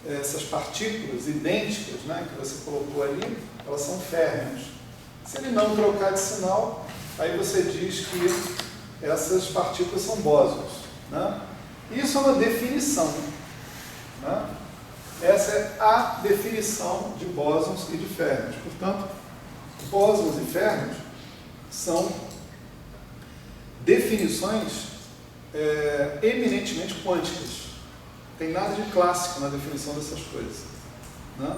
essas partículas idênticas, né, que você colocou ali, elas são férmions. Se ele não trocar de sinal, aí você diz que essas partículas são bósons, né? Isso é uma definição, né? Essa é a definição de bósons e de férmions. Portanto, bósons e férmions são definições eminentemente quânticas. Não tem nada de clássico na definição dessas coisas, né?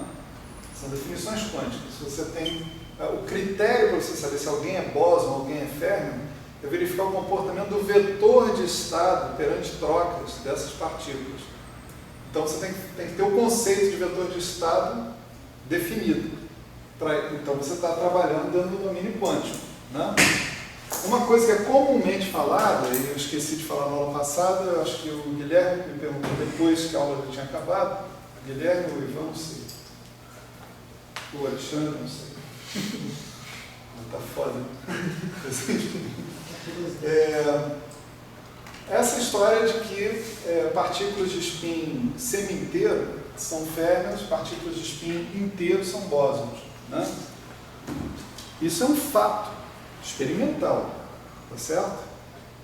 São definições quânticas. Você tem o critério para você saber se alguém é bóson ou alguém é férmion é verificar o comportamento do vetor de estado perante trocas dessas partículas. Então você tem que ter o conceito de vetor de estado definido. Então você está trabalhando dentro do domínio quântico, né? Uma coisa que é comumente falada, e eu esqueci de falar na aula passada, eu acho que o Guilherme me perguntou depois que a aula já tinha acabado, Guilherme ou Ivan, não sei, o Alexandre, não sei. Tá foda. Essa história de que partículas de spin semi-inteiro são férmions, partículas de spin inteiro são bósons, né? Isso é um fato experimental, tá certo?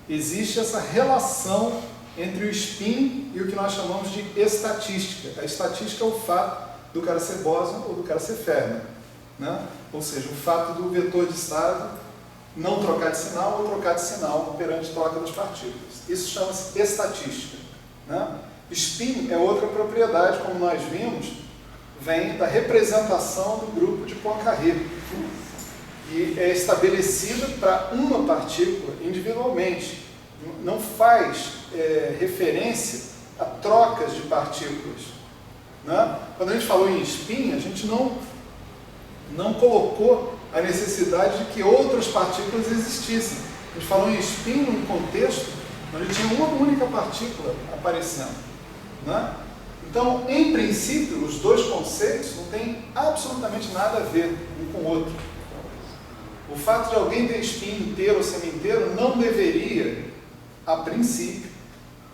Existe essa relação entre o spin e o que nós chamamos de estatística. A estatística é o fato do cara ser bóson ou do cara ser férmion, né? Ou seja, o fato do vetor de estado não trocar de sinal ou trocar de sinal perante troca das partículas. Isso chama-se estatística, né? Spin é outra propriedade, como nós vimos, vem da representação do grupo de Poincaré e é estabelecida para uma partícula individualmente. Não faz referência a trocas de partículas, né? Quando a gente falou em spin, a gente não colocou a necessidade de que outras partículas existissem. A gente falou em spin num contexto onde tinha uma única partícula aparecendo, né? Então, em princípio, os dois conceitos não têm absolutamente nada a ver um com o outro. O fato de alguém ter spin inteiro ou semi-inteiro não deveria, a princípio,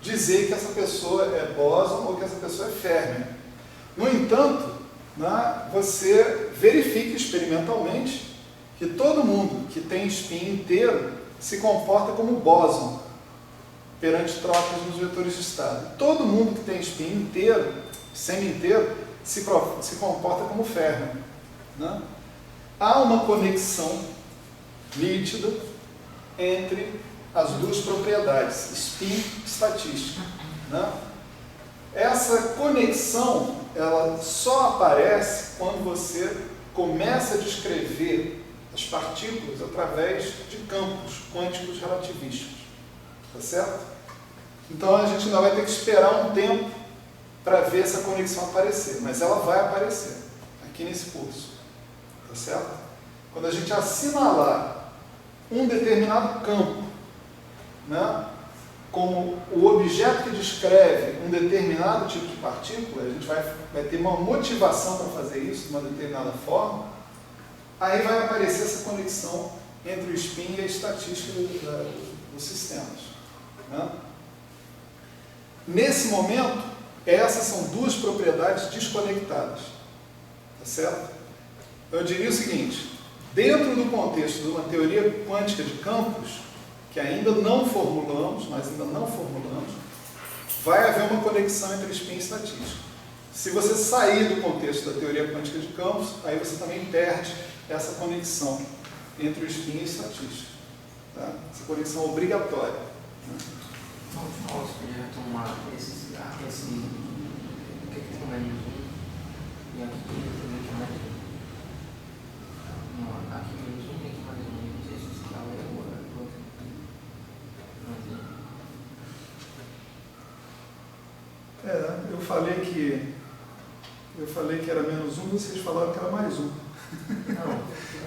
dizer que essa pessoa é bóson ou que essa pessoa é férmion. No entanto, né, você verifica experimentalmente que todo mundo que tem spin inteiro se comporta como bóson perante trocas nos vetores de estado. Todo mundo que tem spin inteiro, semi-inteiro, se comporta como férmion, né? Há uma conexão nítida entre as duas propriedades, spin e estatística, né? Essa conexão, ela só aparece quando você começa a descrever as partículas através de campos quânticos relativísticos, tá certo? Então a gente ainda vai ter que esperar um tempo para ver essa conexão aparecer, mas ela vai aparecer aqui nesse curso, tá certo? Quando a gente assinalar um determinado campo, né, como o objeto que descreve um determinado tipo de partícula, a gente vai ter uma motivação para fazer isso de uma determinada forma, aí vai aparecer essa conexão entre o spin e a estatística dos sistemas, né? Nesse momento, essas são duas propriedades desconectadas, tá certo? Eu diria o seguinte: dentro do contexto de uma teoria quântica de campos, que ainda não formulamos, vai haver uma conexão entre spin e estatística. Se você sair do contexto da teoria quântica de campos, aí você também perde essa conexão entre o spin e a estatística, tá? Essa conexão obrigatória, né? No final, você podia retomar esse o que é menos 1 e aqui menos 1. Não, aqui menos 1 e aqui mais 1. Não sei se esse tal é o outro. Eu falei que era menos 1, vocês falaram que era mais 1. Não.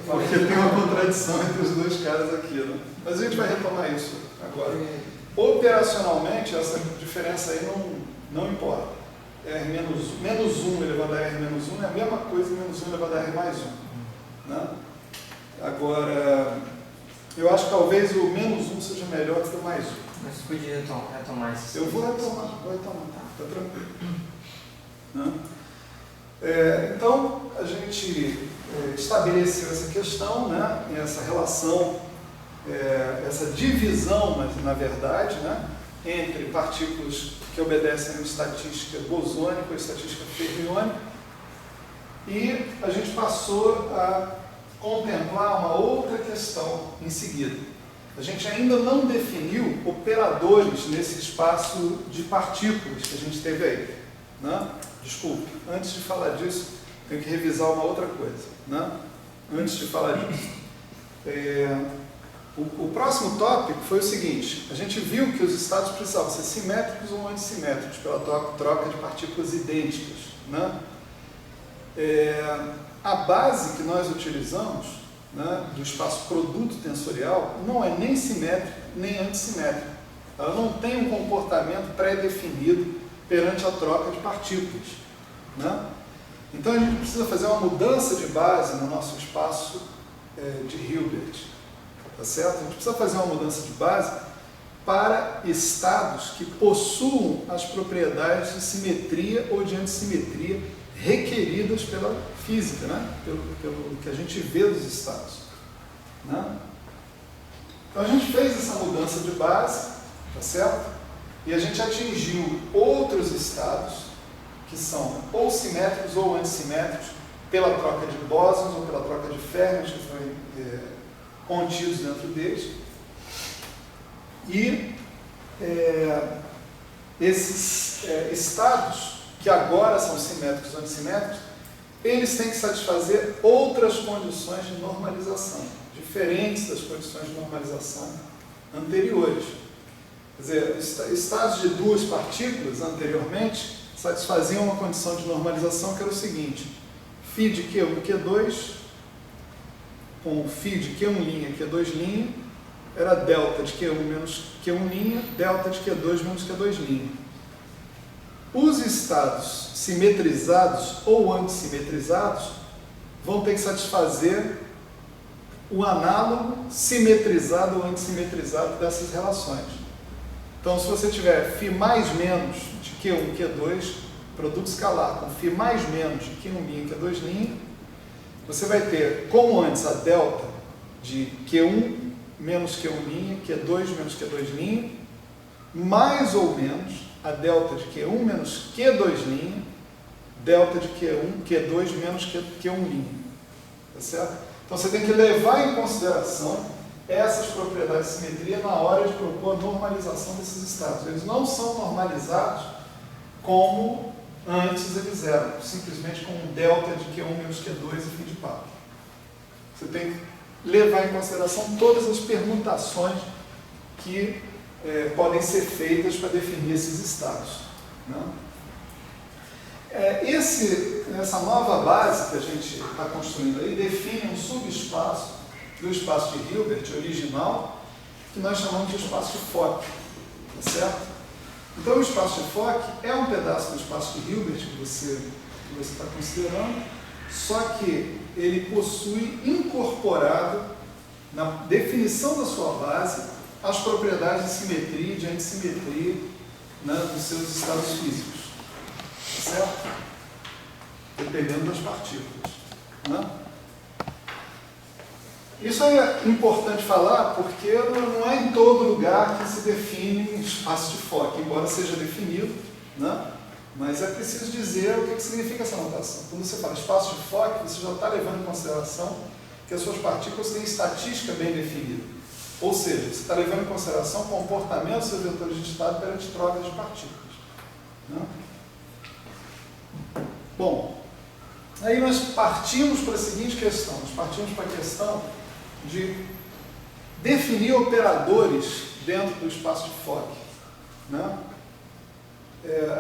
Porque tem uma contradição entre os dois caras aqui, né? Mas a gente vai retomar isso agora. Operacionalmente, essa diferença aí não importa. Menos 1 elevado a R menos 1 é a mesma coisa que menos 1 elevado a R mais 1. Né? Agora, eu acho que talvez o menos 1 seja melhor do que o mais 1. Mas você podia retomar esse. Eu vou retomar. Tá tranquilo. né? Então, a gente estabeleceu essa questão, né? Essa relação, essa divisão, mas na verdade, né? Entre partículas que obedecem a uma estatística bosônica ou estatística fermiônica, e a gente passou a contemplar uma outra questão em seguida. A gente ainda não definiu operadores nesse espaço de partículas que a gente teve aí, né? Desculpe, antes de falar disso, tenho que revisar uma outra coisa, né? Antes de falar disso. O próximo tópico foi o seguinte: a gente viu que os estados precisavam ser simétricos ou antissimétricos pela troca de partículas idênticas, né? A base que nós utilizamos, né, do espaço produto tensorial não é nem simétrico nem antissimétrico. Ela não tem um comportamento pré-definido perante a troca de partículas, né? Então a gente precisa fazer uma mudança de base no nosso espaço de Hilbert, tá certo? A gente precisa fazer uma mudança de base para estados que possuam as propriedades de simetria ou de antissimetria requeridas pela física, né? Pelo que a gente vê dos estados, né? Então a gente fez essa mudança de base, tá certo? E a gente atingiu outros estados que são ou simétricos ou antissimétricos pela troca de bósons ou pela troca de férmions que foram contidos dentro deles. E esses estados que agora são simétricos ou antissimétricos, eles têm que satisfazer outras condições de normalização, diferentes das condições de normalização anteriores. Quer dizer, estados de duas partículas anteriormente satisfaziam uma condição de normalização que era o seguinte: φ de Q1, Q2, com φ de Q1', Q2', era delta de Q1 menos Q1', delta de Q2 menos Q2'. Os estados simetrizados ou antissimetrizados vão ter que satisfazer o análogo simetrizado ou antissimetrizado dessas relações. Então, se você tiver φ mais menos de Q1, Q2, produto escalar com φ mais menos de Q1', Q2', você vai ter, como antes, a delta de Q1 menos Q1', Q2 menos Q2', mais ou menos a delta de Q1 menos Q2', delta de Q2 menos Q1'. Tá certo? Então você tem que levar em consideração essas propriedades de simetria na hora de propor a normalização desses estados. Eles não são normalizados como antes eles eram, simplesmente com um delta de Q1 menos Q2 e fim de papo. Você tem que levar em consideração todas as permutações que podem ser feitas para definir esses estados, né? Essa nova base que a gente está construindo aí define um subespaço do espaço de Hilbert original, que nós chamamos de espaço de Fock, tá certo? Então o espaço de Fock é um pedaço do espaço de Hilbert que você está considerando, só que ele possui incorporado na definição da sua base as propriedades de simetria e de antissimetria, né, dos seus estados físicos, certo? Dependendo das partículas, né? Isso é importante falar porque não é em todo lugar que se define espaço de Fock, embora seja definido, né? Mas é preciso dizer o que significa essa notação. Quando você fala espaço de Fock, você já está levando em consideração que as suas partículas têm estatística bem definida. Ou seja, você está levando em consideração o comportamento dos seus vetores de estado perante trocas de partículas, né? Bom, aí nós partimos para a seguinte questão. Nós partimos para a questão de definir operadores dentro do espaço de Fock, né?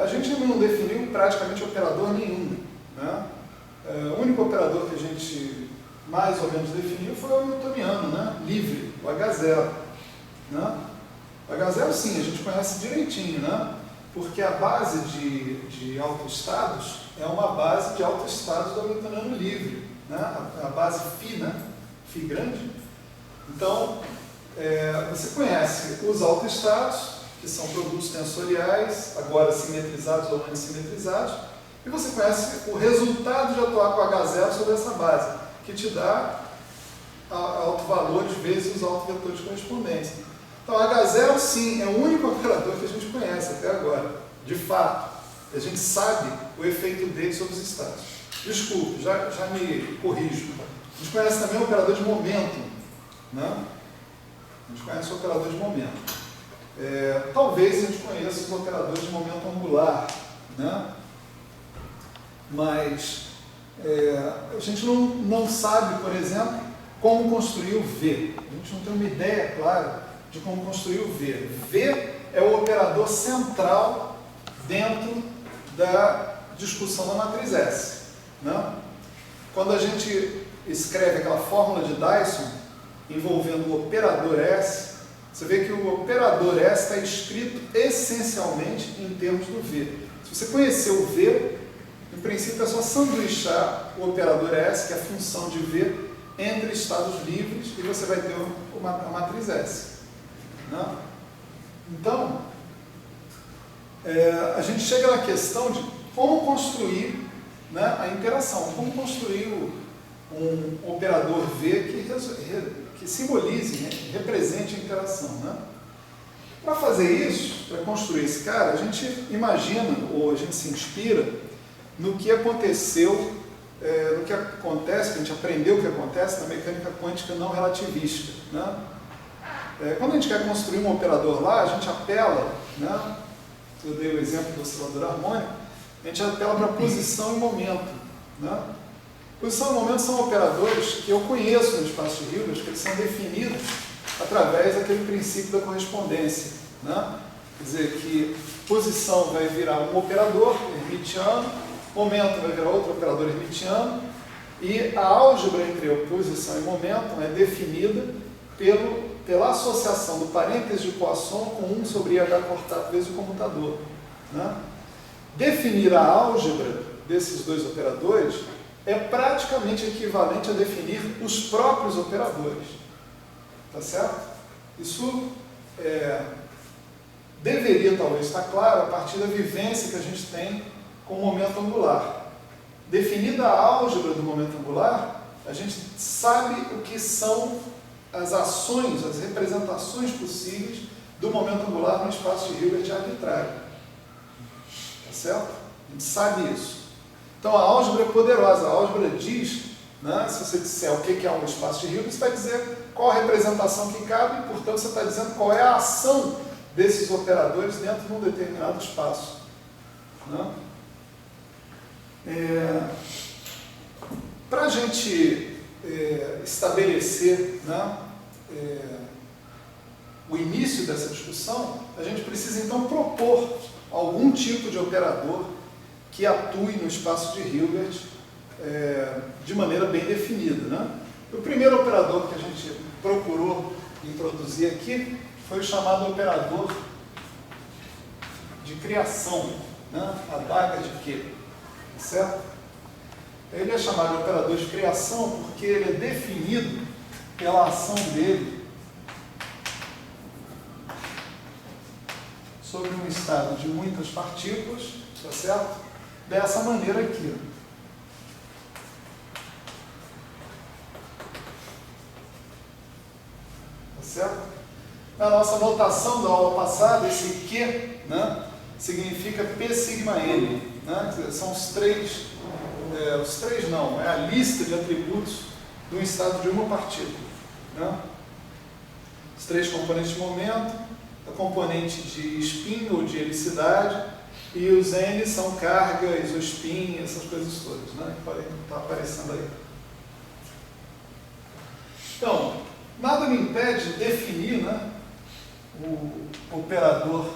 A gente não definiu praticamente operador nenhum, né? O único operador que a gente mais ou menos definiu foi o newtoniano, né? Livre, o H0, né? O H0 sim, a gente conhece direitinho, né? Porque a base de autoestados é uma base de autoestados do newtoniano livre, né? A base φ, né? Φ grande. Então, você conhece os autoestados, que são produtos tensoriais, agora simetrizados ou antissimetrizados, E você conhece o resultado de atuar com H0 sobre essa base, que te dá autovalores vezes os autovetores de correspondência. Então, H0, sim, é o único operador que a gente conhece até agora, de fato. A gente sabe o efeito dele sobre os estados. Desculpe, já me corrijo. A gente conhece também o operador de momento, né? A gente conhece o operador de momento. Talvez a gente conheça os operadores de momento angular, né? Mas a gente não sabe, por exemplo, como construir o V. A gente não tem uma ideia clara de como construir o V. V é o operador central dentro da discussão da matriz S, né? Quando a gente escreve aquela fórmula de Dyson envolvendo o operador S, você vê que o operador S está escrito essencialmente em termos do V. Se você conhecer o V, em princípio é só sanduichar o operador S, que é a função de V, entre estados livres, e você vai ter a matriz S, né? Então, a gente chega na questão de como construir, né, a interação, como construir um operador V que simbolize, né, que represente a interação, né? Para fazer isso, para construir esse cara, a gente imagina, ou a gente se inspira no que aconteceu, no que acontece, que a gente aprendeu o que acontece na mecânica quântica não relativista, né? Quando a gente quer construir um operador lá, a gente apela, né? Eu dei o exemplo do oscilador harmônico, a gente apela para posição e momento, né? Posição e momento são operadores que eu conheço no espaço de Hilbert, que eles são definidos através daquele princípio da correspondência, né? Quer dizer que posição vai virar um operador hermitiano, momento vai virar outro operador hermitiano, e a álgebra entre posição e momento é definida pela associação do parênteses de Poisson com 1 sobre IH cortado vezes o comutador, né? Definir a álgebra desses dois operadores é praticamente equivalente a definir os próprios operadores. Tá certo? Isso deveria talvez estar claro a partir da vivência que a gente tem com o momento angular. Definida a álgebra do momento angular, a gente sabe o que são as ações, as representações possíveis do momento angular no espaço de Hilbert arbitrário. Tá certo? A gente sabe isso. Então a álgebra é poderosa. A álgebra diz, né, se você disser o que é um espaço de Hilbert, você vai dizer qual a representação que cabe, e portanto você está dizendo qual é a ação desses operadores dentro de um determinado espaço, né? Para a gente estabelecer, né, o início dessa discussão, a gente precisa então propor algum tipo de operador que atue no espaço de Hilbert de maneira bem definida, né? O primeiro operador que a gente procurou introduzir aqui foi o chamado operador de criação, né? Adaga de Q, certo? Ele é chamado de operador de criação porque ele é definido pela ação dele sobre um estado de muitas partículas, tá certo? Dessa maneira aqui. Tá certo? Na nossa notação da aula passada, esse Q, né, significa P sigma N, né? São os três não, é a lista de atributos de um estado de uma partícula, né? Os três componentes de momento, a componente de spin ou de helicidade, e os N são carga, isospin, essas coisas todas, né, que podem estar aparecendo aí. Então, nada me impede de definir, né, o operador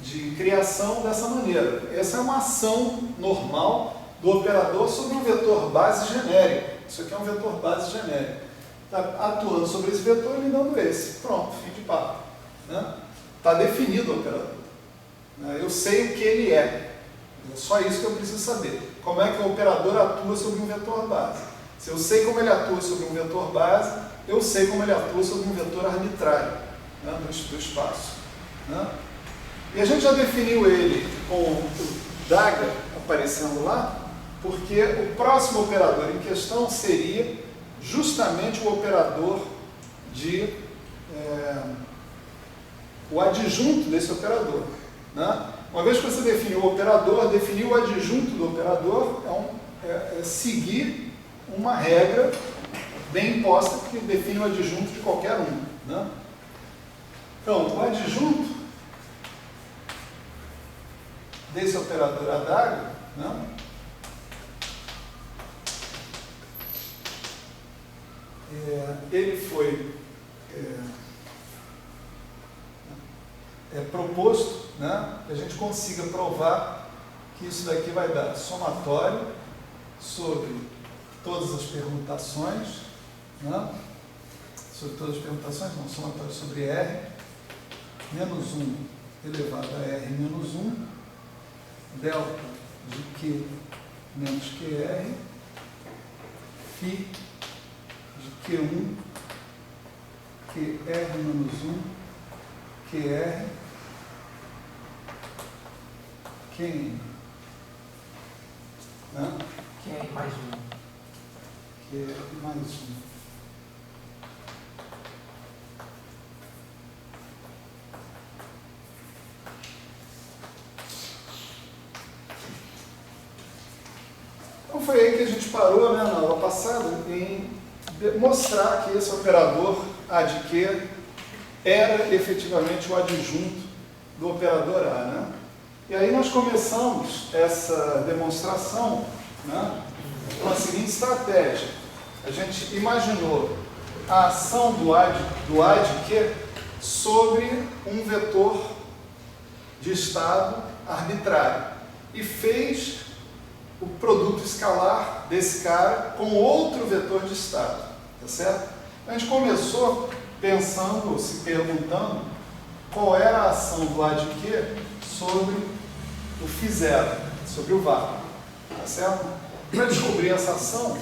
de criação dessa maneira. Essa é uma ação normal do operador sobre um vetor base genérico. Isso aqui é um vetor base genérico. Está atuando sobre esse vetor e me dando esse. Pronto, fim de papo, né? Está definido o operador. Eu sei o que ele é. É só isso que eu preciso saber. Como é que o operador atua sobre um vetor base. Se eu sei como ele atua sobre um vetor base, eu sei como ele atua sobre um vetor arbitrário, né, do espaço, né? E a gente já definiu ele com o DAGA a aparecendo lá, porque o próximo operador em questão seria justamente o operador o adjunto desse operador, né? Uma vez que você definiu o operador, definir o adjunto do operador é seguir uma regra bem imposta que define o adjunto de qualquer um, né? Então, o adjunto desse operador adaga, né, ele foi proposto, né, que a gente consiga provar que isso daqui vai dar somatório sobre todas as permutações, né, sobre todas as permutações, não, somatório sobre R, menos 1 elevado a R menos 1, delta de Q menos QR, φ de Q1, QR menos 1, QR, Qn, né? QR mais 1. QR mais 1. Então foi aí que a gente parou, né, na aula passada, em mostrar que esse operador A de Q era efetivamente o adjunto do operador A, né? E aí nós começamos essa demonstração, né, com a seguinte estratégia. A gente imaginou a ação do A de Q sobre um vetor de estado arbitrário e fez o produto escalar desse cara com outro vetor de estado, tá certo? A gente começou pensando, se perguntando qual era a ação do A de Q sobre o φ0, sobre o vácuo, tá certo? Para descobrir essa ação,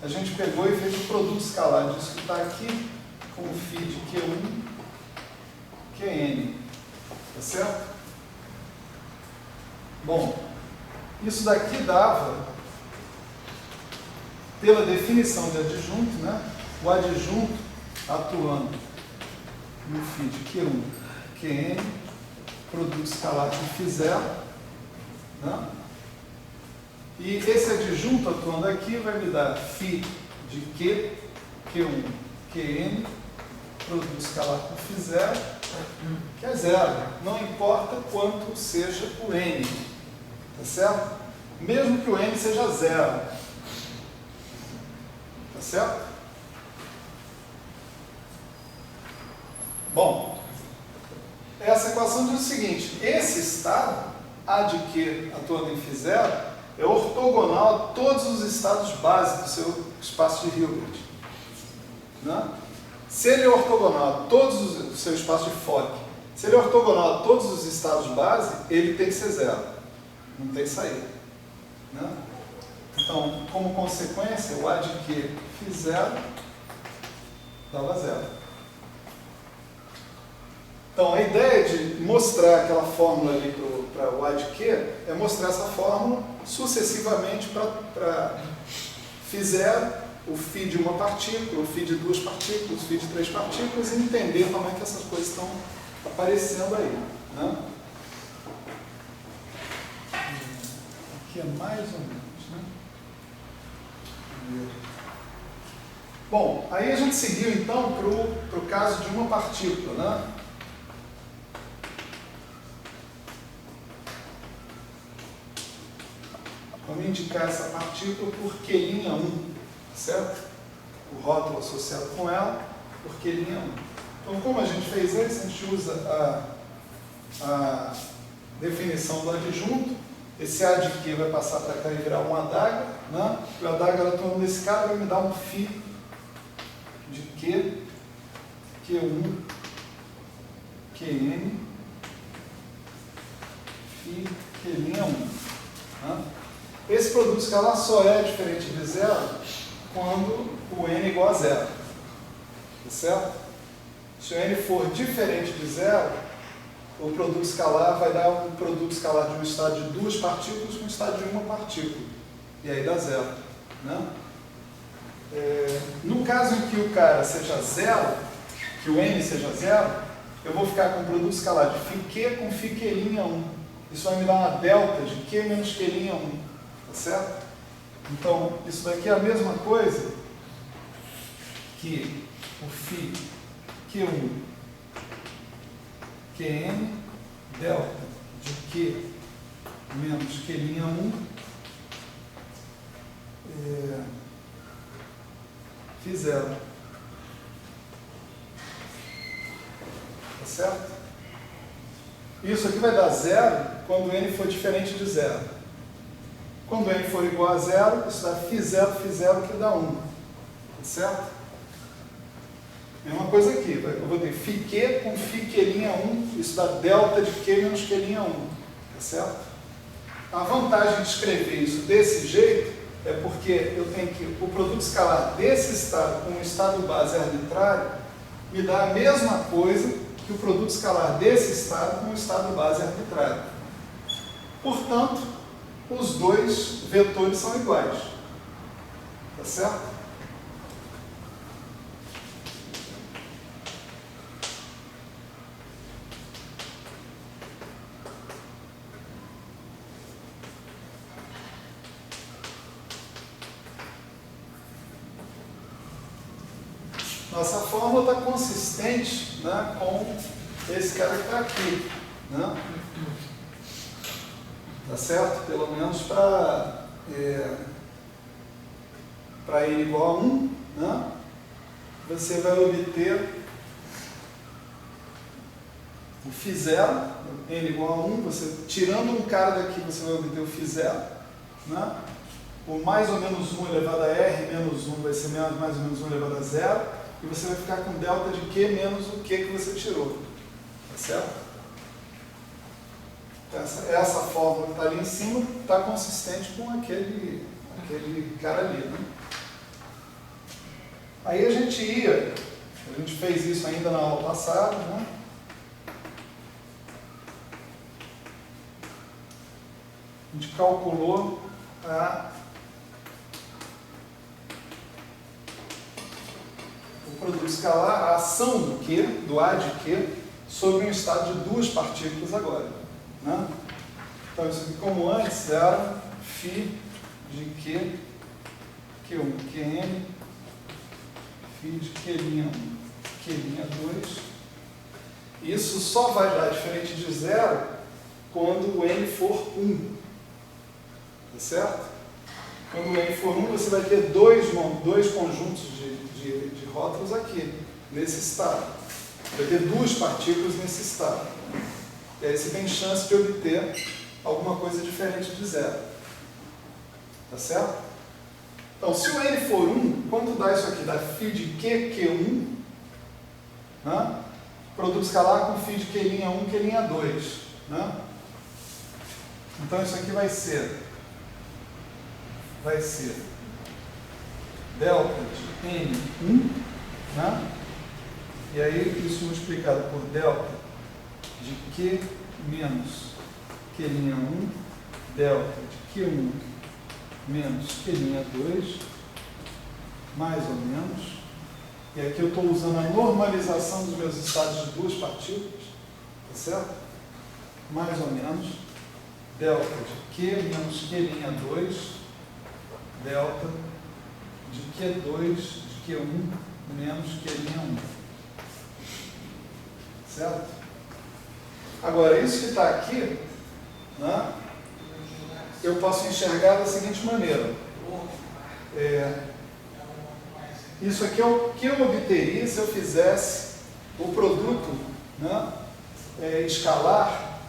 a gente pegou e fez o produto escalar disso que está aqui com o φ de Q1, Qn, tá certo? Bom, isso daqui dava, pela definição de adjunto, né, o adjunto atuando no φ de Q1, Qn, produto escalar com φ0, né? E esse adjunto atuando aqui vai me dar φ de Q, Q1, Qn, produto escalar com φ0, que é zero, não importa quanto seja o n, tá certo? Mesmo que o n seja zero, tá certo? Bom, essa equação diz o seguinte: esse estado, A de Q atuando em φ0, é ortogonal a todos os estados básicos do seu espaço de Hilbert, né? Se ele é ortogonal a todos o seu espaço de Fock, se ele é ortogonal a todos os estados base, ele tem que ser zero, não tem saída, né? Então, como consequência, o A de Q φ0 dava zero. Então, a ideia de mostrar aquela fórmula ali para o A de Q é mostrar essa fórmula sucessivamente para φ0, o φ de uma partícula, o φ de duas partículas, o φ de três partículas, e entender como é que essas coisas estão aparecendo aí, né? Aqui é mais ou menos, né? Bom, aí a gente seguiu então para o caso de uma partícula, né? Vamos indicar essa partícula por Q'1, certo? O rótulo associado com ela por Q'1. Então, como a gente fez isso, a gente usa a definição do adjunto. Esse A de Q vai passar para cá e virar uma adaga, né? E o adaga atuando nesse cara vai me dar um φ de Q, Q1, Qn, φ, Q'1, né? Esse produto escalar só é diferente de zero quando o n é igual a zero, tá certo? Se o n for diferente de zero, o produto escalar vai dar um produto escalar de um estado de duas partículas com um estado de uma partícula. E aí dá zero. Né? No caso em que o cara seja zero, que o n seja zero, eu vou ficar com o produto escalar de φq com φq'1. Isso vai me dar uma delta de q menos q'1. Tá certo? Então, isso daqui é a mesma coisa que o φ q1 qn delta de q menos q'1 φ zero. Tá certo? Isso aqui vai dar zero quando n for diferente de zero. Quando n for igual a zero, isso dá φ zero que dá 1. Tá certo? Mesma coisa aqui, eu vou ter φq com φq'1, isso dá delta de q menos q'1. Tá certo? A vantagem de escrever isso desse jeito é porque eu tenho que o produto escalar desse estado com o estado base arbitrário me dá a mesma coisa que o produto escalar desse estado com o estado base arbitrário. Portanto, os dois vetores são iguais. Tá certo? Nossa fórmula está consistente, né, com esse cara que está aqui. Né? Tá certo? Pelo menos para n igual a 1, né, você vai obter o φ zero, n igual a 1, você, tirando um cara daqui, você vai obter o φ zero. Né? O mais ou menos 1 elevado a r menos 1 vai ser mais ou menos 1 elevado a 0. E você vai ficar com delta de q menos o q que você tirou. Tá certo? Essa fórmula que está ali em cima está consistente com aquele cara ali. Né? Aí a gente fez isso ainda na aula passada. Né? A gente calculou o produto escalar, a ação do Q, do A de Q, sobre um estado de duas partículas agora. Né? Então, isso aqui, como antes, era φ de Q, Q1, Qn, φ de Q'1, Q'2. Isso só vai dar diferente de zero quando o n for 1. Tá certo? Quando o n for 1, você vai ter dois conjuntos de rótulos aqui, nesse estado. Vai ter duas partículas nesse estado. E aí você tem chance de obter alguma coisa diferente de zero. Tá certo? Então, se o n for 1, quanto dá isso aqui? Dá φ de Q1, né? Produto escalar com φ de Q'1, Q'2. Né? Então, isso aqui vai ser delta de N1, né? E aí isso multiplicado por delta de Q menos Q'1, delta de Q1 menos Q'2, mais ou menos. E aqui eu estou usando a normalização dos meus estados de duas partículas, tá certo? Mais ou menos delta de Q menos Q'2, delta de Q2 de Q1 menos Q'1. Certo? Agora, isso que está aqui, né, eu posso enxergar da seguinte maneira. Isso aqui é o que eu obteria se eu fizesse o produto, né, escalar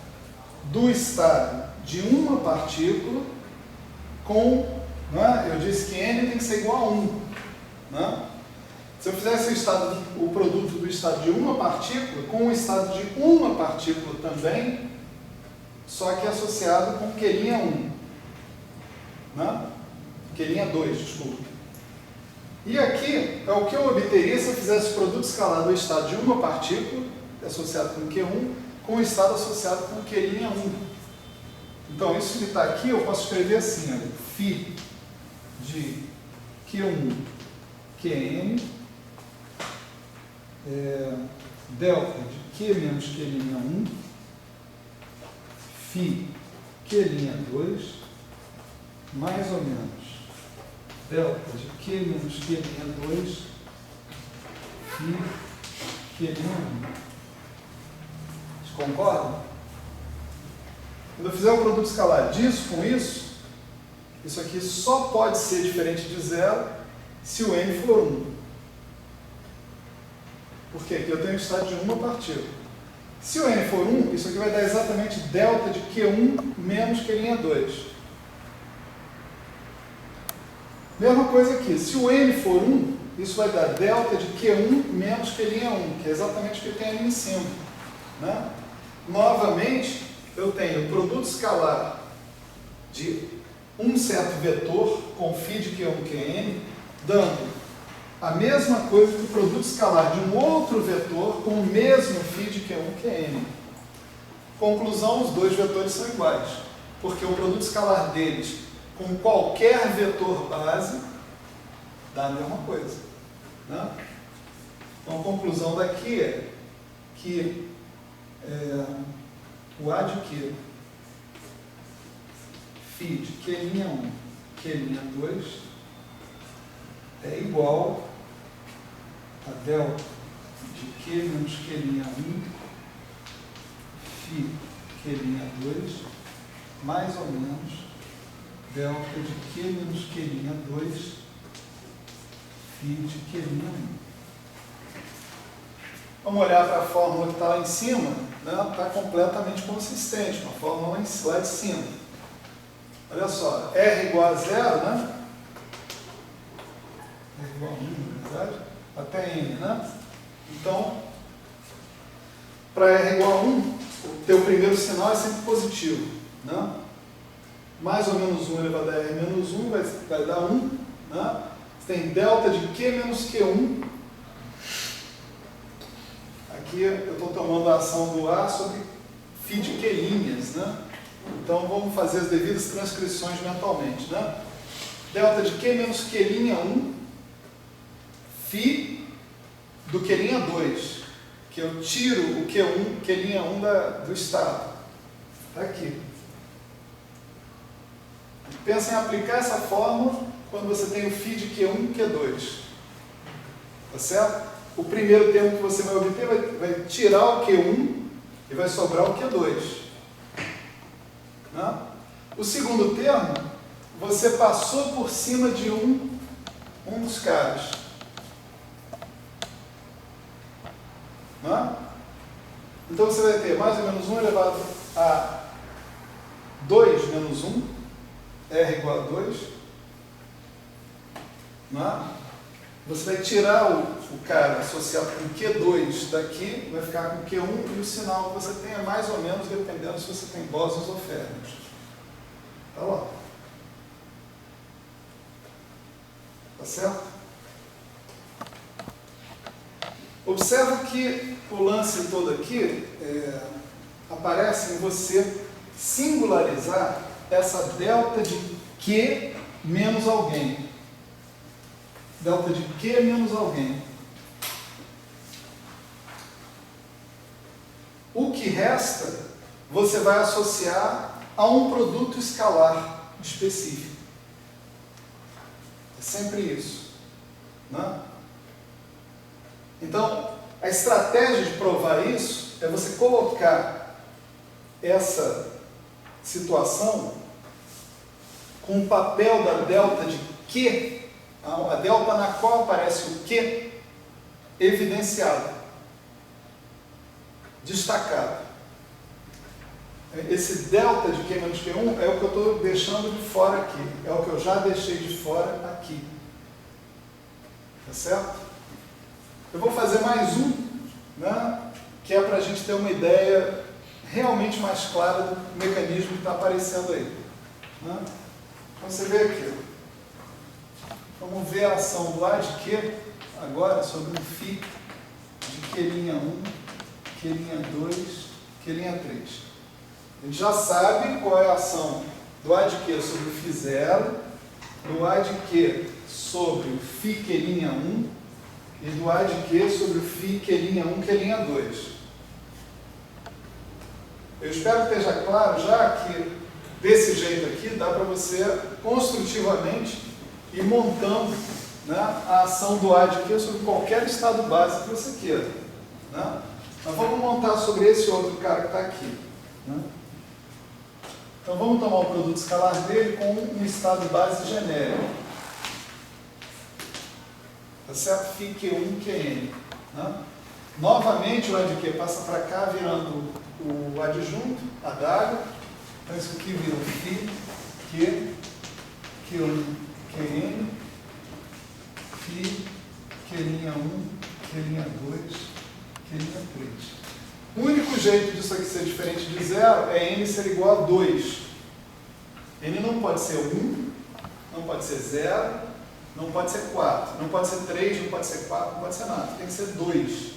do estado de uma partícula com... Né? Eu disse que n tem que ser igual a 1. Né? Se eu fizesse o produto do estado de uma partícula com o estado de uma partícula também, só que associado com Q'1. Né? Q'2, desculpa. E aqui é o que eu obteria se eu fizesse o produto escalar do estado de uma partícula, associado com Q1, com o estado associado com Q' 1. Então, isso que está aqui, eu posso escrever assim, olha, φ de Q1 Qn, delta de Q menos Q'1, φ Q'2, mais ou menos, delta de Q menos Q'2, φ Q'1. Vocês concordam? Quando eu fizer um produto escalar disso com isso, isso aqui só pode ser diferente de zero se o n for 1. Porque aqui eu tenho o estado de uma partícula. Se o n for 1, isso aqui vai dar exatamente delta de Q1 menos Q'2. Mesma coisa aqui, se o n for 1, isso vai dar delta de Q1 menos Q'1, que é exatamente o que tem ali em cima. Né? Novamente, eu tenho o produto escalar de um certo vetor com φ de Q1 Qn, dando a mesma coisa que o produto escalar de um outro vetor com o mesmo φ de Q1 Qn. Conclusão, os dois vetores são iguais, porque o produto escalar deles com qualquer vetor base dá a mesma coisa. Né? Então, a conclusão daqui é que o A de Q, φ de Q'1, Q'2 é igual a delta de Q menos Q'1, φ Q'2, mais ou menos delta de Q menos Q'2, φ de Q'1. Vamos olhar para a fórmula que está lá em cima, né? Está completamente consistente, uma fórmula lá de cima. Olha só, R igual a 0, né? R igual a 1, na verdade, até N, né? Então, para R igual a 1, o teu primeiro sinal é sempre positivo, né? Mais ou menos 1 elevado a R menos 1 vai dar 1, né? Você tem delta de Q menos Q1. Aqui eu estou tomando a ação do A sobre φ de Q', né? Então vamos fazer as devidas transcrições mentalmente, né? Delta de Q menos Q'1, φ do Q'2, que eu tiro o Q'1 do estado. Está aqui. Pensa em aplicar essa fórmula quando você tem o φ de Q1 e Q2. Tá certo? O primeiro termo que você vai obter vai tirar o Q1 e vai sobrar o Q2. Né? O segundo termo, você passou por cima de um dos caras. Né? Então você vai ter mais ou menos 1 elevado a 2 menos 1, R igual a 2. Né? Você vai tirar o cara associado com Q2 daqui, vai ficar com Q1 e o sinal que você tem é mais ou menos dependendo se você tem bósons ou férmions. Tá lá. Tá certo? Observa que o lance todo aqui aparece em você singularizar essa delta de Q menos alguém. Delta de Q menos alguém. O que resta, você vai associar a um produto escalar específico. É sempre isso. Né? Então, a estratégia de provar isso é você colocar essa situação com o papel da delta de Q, a delta na qual aparece o Q, evidenciado, destacado. Esse delta de Q menos Q1 é o que eu estou deixando de fora aqui, é o que eu já deixei de fora aqui. Tá certo? Eu vou fazer mais um, né, que é para a gente ter uma ideia realmente mais clara do mecanismo que está aparecendo aí. Né? Então você vê aqui. Vamos ver a ação do A de Q agora sobre o φ de Q'1, Q'2, Q'3. A gente já sabe qual é a ação do A de Q sobre o φ0, do A de Q sobre o φQ'1 e do A de Q sobre o φQ'1, Q'2. Eu espero que esteja claro já que desse jeito aqui dá para você construtivamente ir montando, né, a ação do A de Q sobre qualquer estado base que você queira. Né? Mas vamos montar sobre esse outro cara que está aqui. Né? Então vamos tomar o produto escalar dele com um estado base genérico. Tá certo? φQ'1, Qn. Né? Novamente o A de Q passa para cá virando o adjunto, a d'água. Então isso aqui vira um φ, Q, Q1, Qn, φ, Q'1, Q'2, Q'3. O único jeito disso aqui ser diferente de zero é n ser igual a 2. N não pode ser 1, não pode ser 0, não pode ser 4, não pode ser 3, não pode ser 4, não pode ser nada. Tem que ser 2.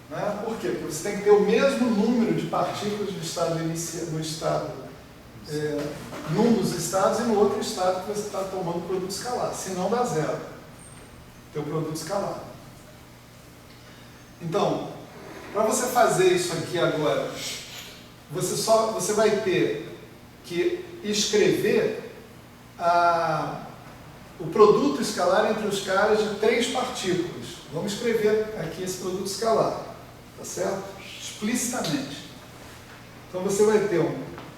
Né? Por quê? Porque você tem que ter o mesmo número de partículas no estado inicial, num dos estados e no outro estado que você está tomando o produto escalar. Senão dá zero. Teu produto escalar. Então, para você fazer isso aqui agora, você vai ter que escrever o produto escalar entre os caras de 3 partículas. Vamos escrever aqui esse produto escalar, tá certo? Explicitamente. Então você vai ter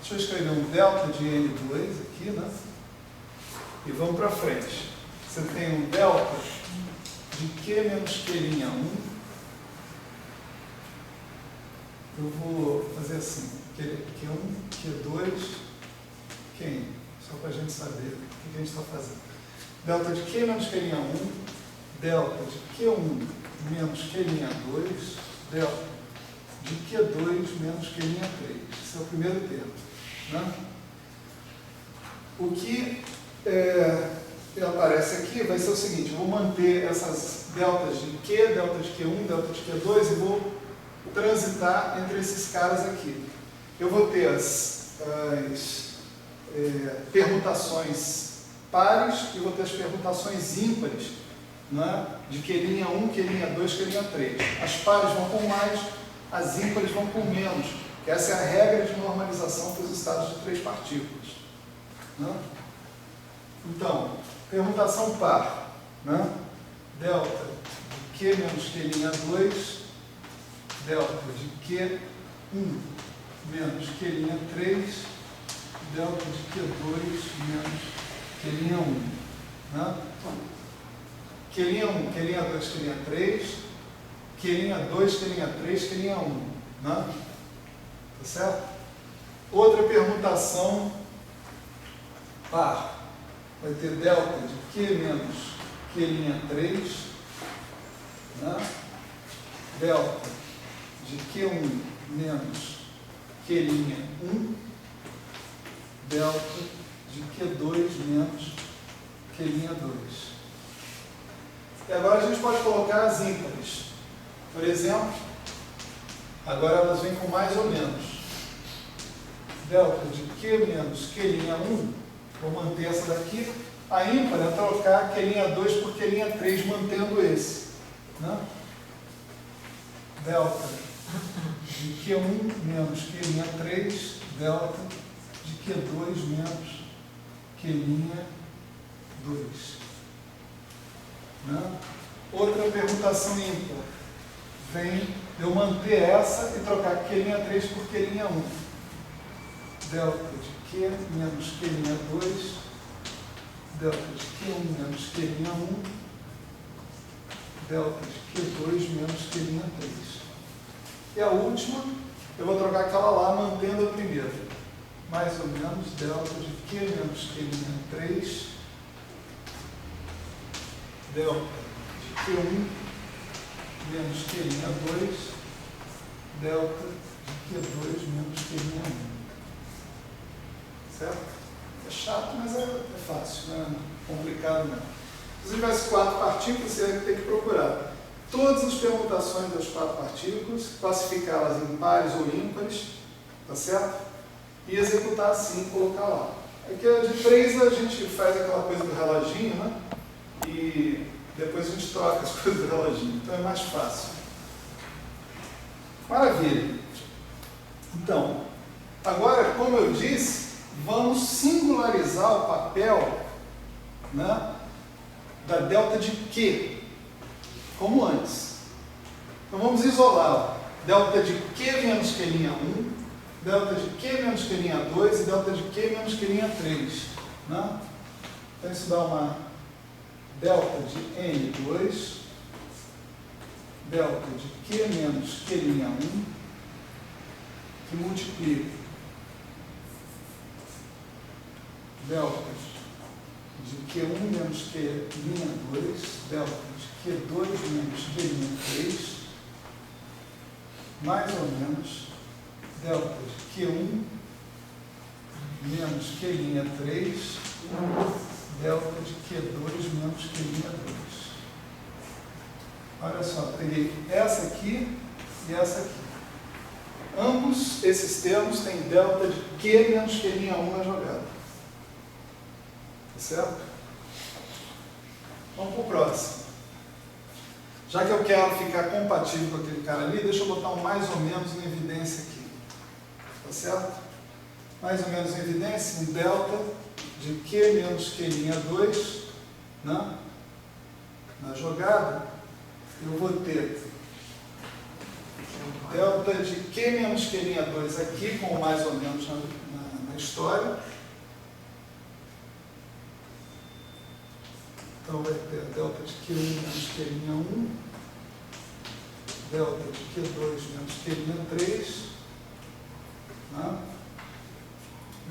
deixa eu escrever um delta de N2 aqui, né? E vamos para frente. Você tem um delta de Q menos Q'1. Eu vou fazer assim, Q1, Q2, Qn, só para a gente saber o que a gente está fazendo. Delta de Q menos Q'1, delta de Q1 menos Q'2, delta de Q2 menos Q'3. Esse é o primeiro termo. Né? O que aparece aqui vai ser o seguinte, eu vou manter essas deltas de Q, delta de Q1, delta de Q2 e vou transitar entre esses caras aqui. Eu vou ter as permutações pares e vou ter as permutações ímpares, né, de Q'1, Q'2, Q'3. As pares vão com mais, as ímpares vão com menos. Que essa é a regra de normalização para os estados de 3 partículas. Né? Então, permutação par. Né? Delta de Q menos Q'2, delta de Q1 menos Q'3, delta de Q2 menos Q'1. Né? Q'1, Q'2, Q'3, Q'2, Q'3, Q'1. Né? Tá certo? Outra permutação par. Vai ter delta de Q menos Q'3, né? Delta de Q1 menos Q'1, delta de Q2 menos Q'2. E agora a gente pode colocar as ímpares. Por exemplo, agora elas vêm com mais ou menos. Delta de Q menos Q'1, vou manter essa daqui. A ímpar é trocar Q'2 por Q'3, mantendo esse. Né? Delta de Q1 menos Q'3, delta de Q2 menos Q'2. Né? Outra permutação ímpar. Vem eu manter essa e trocar Q'3 por Q'1. Delta de Q menos Q'2, delta de Q1 menos Q'1, delta de Q2 menos Q'3. E a última, eu vou trocar aquela lá mantendo a primeira. Mais ou menos, delta de Q menos Q'3, delta de Q1 menos Q'2, delta de Q2 menos Q'1. Certo? É chato, mas é fácil, não é complicado não. Se você tivesse 4 partículas, você ia ter que procurar todas as permutações das 4 partículas, classificá-las em pares ou ímpares, tá certo? E executar assim, colocar lá. Aqui de 3 a gente faz aquela coisa do reloginho, né? E depois a gente troca as coisas do reloginho, então é mais fácil. Maravilha. Então, agora, como eu disse, vamos singularizar o papel, né, da delta de Q, como antes. Então vamos isolar delta de Q menos Q'1, delta de Q menos Q'2 e delta de Q menos Q'3. Né? Então isso dá uma delta de N2, delta de Q menos Q'1, que multiplica deltas de Q1 menos Q'2, delta de Q2 menos Q'3, mais ou menos delta de Q1 menos Q'3, delta de Q2 menos Q'2. Olha só, peguei essa aqui e essa aqui. Ambos esses termos têm delta de Q menos Q'1 na jogada. Tá certo? Vamos para o próximo. Já que eu quero ficar compatível com aquele cara ali, deixa eu botar um mais ou menos em evidência aqui. Tá certo? Mais ou menos em evidência, um delta de Q menos Q'2, né? Na jogada, eu vou ter delta de Q menos Q'2 aqui, com mais ou menos na história. Então vai ter delta de Q1 menos Q'1, delta de Q2 menos Q'3, né?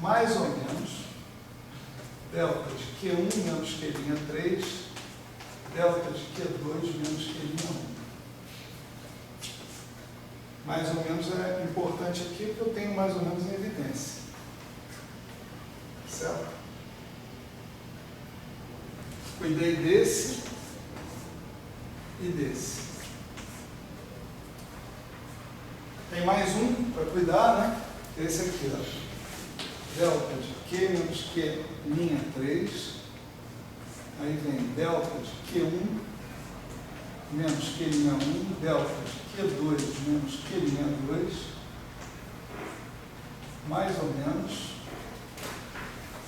Mais ou menos delta de Q1 menos Q'3, delta de Q2 menos Q'1. Mais ou menos é importante aqui porque eu tenho mais ou menos em evidência. Certo? Cuidei desse e desse. Tem mais um para cuidar, né? Esse aqui, ó. Delta de Q menos Q'3. Aí vem delta de Q1 menos Q'1, delta de Q2 menos Q'2, mais ou menos.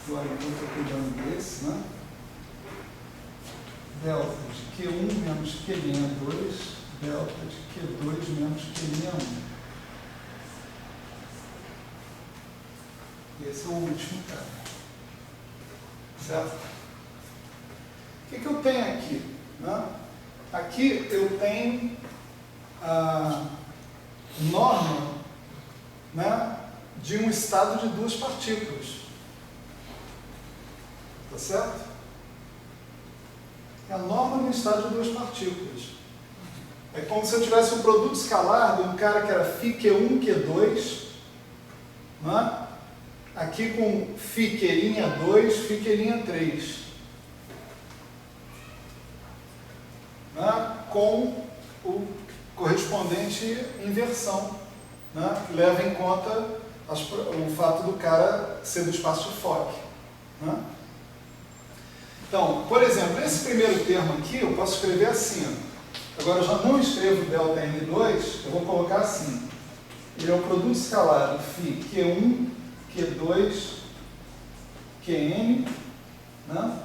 Agora eu estou cuidando desse, né? Delta de Q1 menos Q'2, delta de Q2 menos Q'1. Esse é o último cara. Certo? O que eu tenho aqui? Né? Aqui eu tenho a norma, né, de um estado de 2 partículas. Tá certo? É a norma de um estado de 2 partículas. É como se eu tivesse um produto escalar de um cara que era φQ1, Q2, né? Aqui com φQ'2, φQ'3. Né? Com o correspondente inversão, né? Que leva em conta o fato do cara ser do espaço de Fock. Né? Então, por exemplo, esse primeiro termo aqui eu posso escrever assim. Ó. Agora eu já não escrevo delta N2, eu vou colocar assim. Ele é o produto escalar do φ Q1, Q2, Qn, né?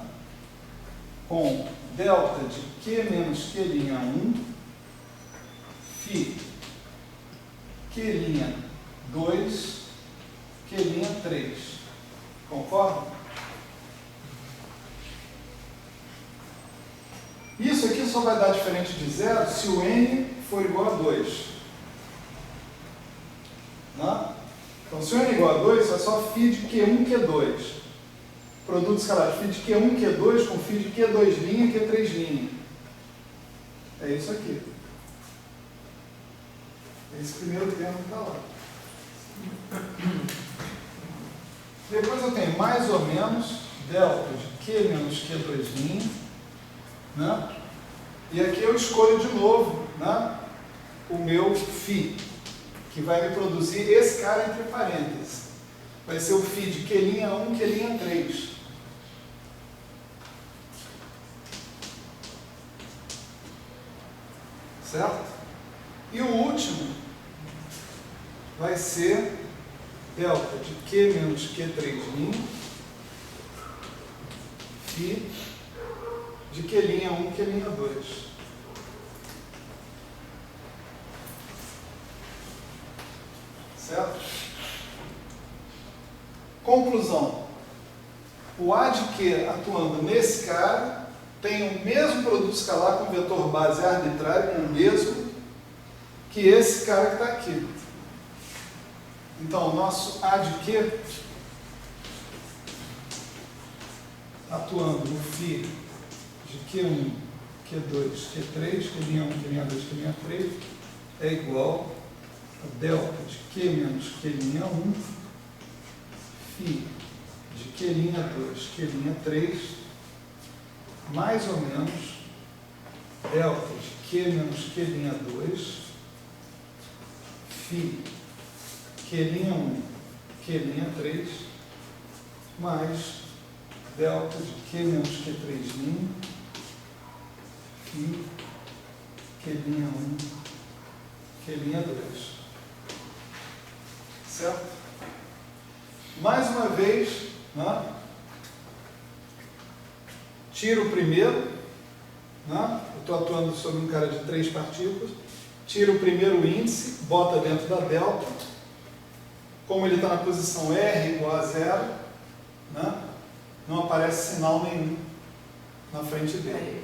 Com delta de Q menos Q'1, φ Q'2, Q'3. Concorda? Isso aqui só vai dar diferente de zero se o n for igual a 2. Né? Então, se o n é igual a 2, é só φ de Q1, Q2. Produto escalar φ de Q1, Q2 com φ de Q2', Q3'. É isso aqui. Esse primeiro termo está lá. Depois eu tenho mais ou menos delta de Q menos Q2', né? E aqui eu escolho de novo, né, o meu φ, que vai me produzir esse cara entre parênteses. Vai ser o φ de Q'1, Q'3. Certo? E o último vai ser delta de Q menos Q3', φ de Q'1, Q'2. Certo? Conclusão. O A de Q atuando nesse cara tem o mesmo produto escalar com vetor base arbitrário, o mesmo que esse cara que está aqui. Então, o nosso A de Q atuando no φ de Q1, Q2, Q3, Q'1, Q'2, Q'3 é igual a delta de Q menos Q'1, φ de Q'2, Q'3, mais ou menos delta de Q menos Q'2, φ Q'1, Q'3, mais delta de Q menos Q3', φ Q'1, Q'2. Certo? Mais uma vez, né? Tiro o primeiro, né? Eu estou atuando sobre um cara de 3 partículas, tiro o primeiro índice, bota dentro da delta, como ele está na posição R igual a 0, né? Não aparece sinal nenhum na frente dele.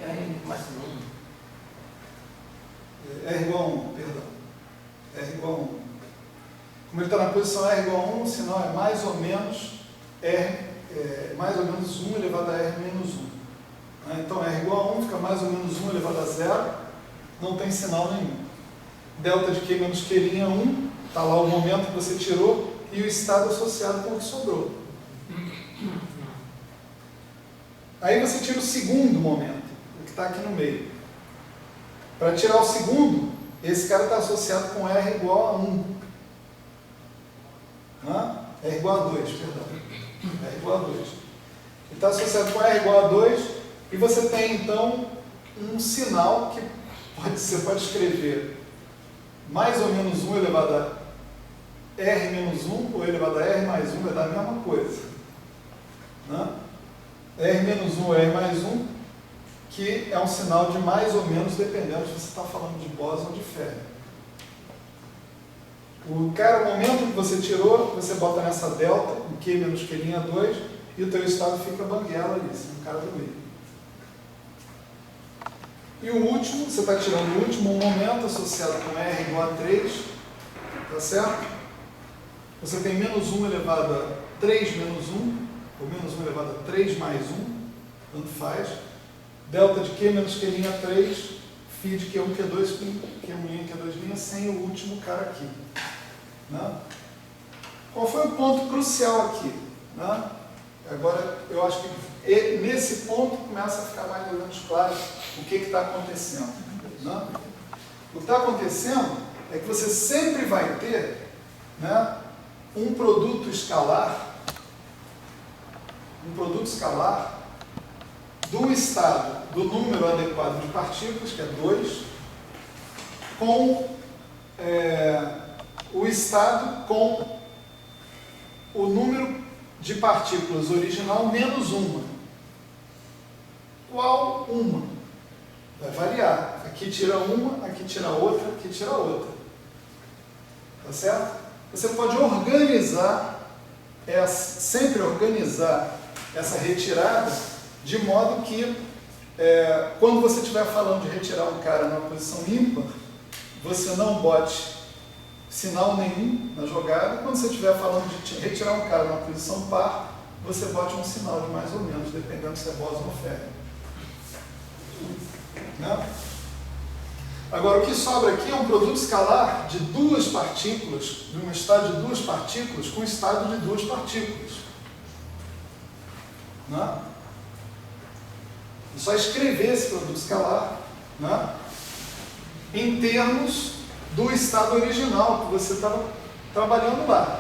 R igual a 1, perdão. R igual a 1. Como ele está na posição R igual a 1, o sinal é mais ou menos mais ou menos 1 elevado a R menos 1. Né? Então, R igual a 1 fica mais ou menos 1 elevado a 0, não tem sinal nenhum. Delta de Q menos Q'1, está lá o momento que você tirou e o estado associado com o que sobrou. Aí você tira o segundo momento, o que está aqui no meio. Para tirar o segundo, esse cara está associado com R igual a 1. Né? R igual a 2, perdão. R igual a 2. Ele está associado com R igual a 2 e você tem, então, um sinal que você pode escrever mais ou menos 1 elevado a R menos 1 ou elevado a R mais 1 vai dar a mesma coisa. Né? R menos 1 ou R mais 1, que é um sinal de mais ou menos, dependendo se você está falando de bóson ou de férmio. O momento que você tirou, você bota nessa delta, o Q menos Q'2, e o teu estado fica banguela ali, no cara do meio. E o último, você está tirando o último momento associado com R igual a 3, tá certo? Você tem menos 1 elevado a 3 menos 1, ou menos 1 elevado a 3 mais 1, tanto faz. Delta de Q menos Q'3, φ de Q1, Q2, Q'1, Q2', sem o último cara aqui. Né? Qual foi o ponto crucial aqui? Né? Agora, eu acho que nesse ponto começa a ficar mais ou menos claro o que está acontecendo. Né? O que está acontecendo é que você sempre vai ter, né, um produto escalar do estado do número adequado de partículas, que é 2, com o estado com o número de partículas original menos uma. Qual uma? Vai variar. Aqui tira uma, aqui tira outra, aqui tira outra. Tá certo? Você pode sempre organizar essa retirada de modo que quando você estiver falando de retirar um cara numa posição ímpar, você não bote sinal nenhum na jogada. Quando você estiver falando de retirar um cara numa posição par, você bote um sinal de mais ou menos, dependendo se é bóson ou férmio. Né? Agora, o que sobra aqui é um produto escalar de 2 partículas, de um estado de 2 partículas com estado de 2 partículas. Né? É só escrever esse produto escalar, né, em termos do estado original que você estava trabalhando lá.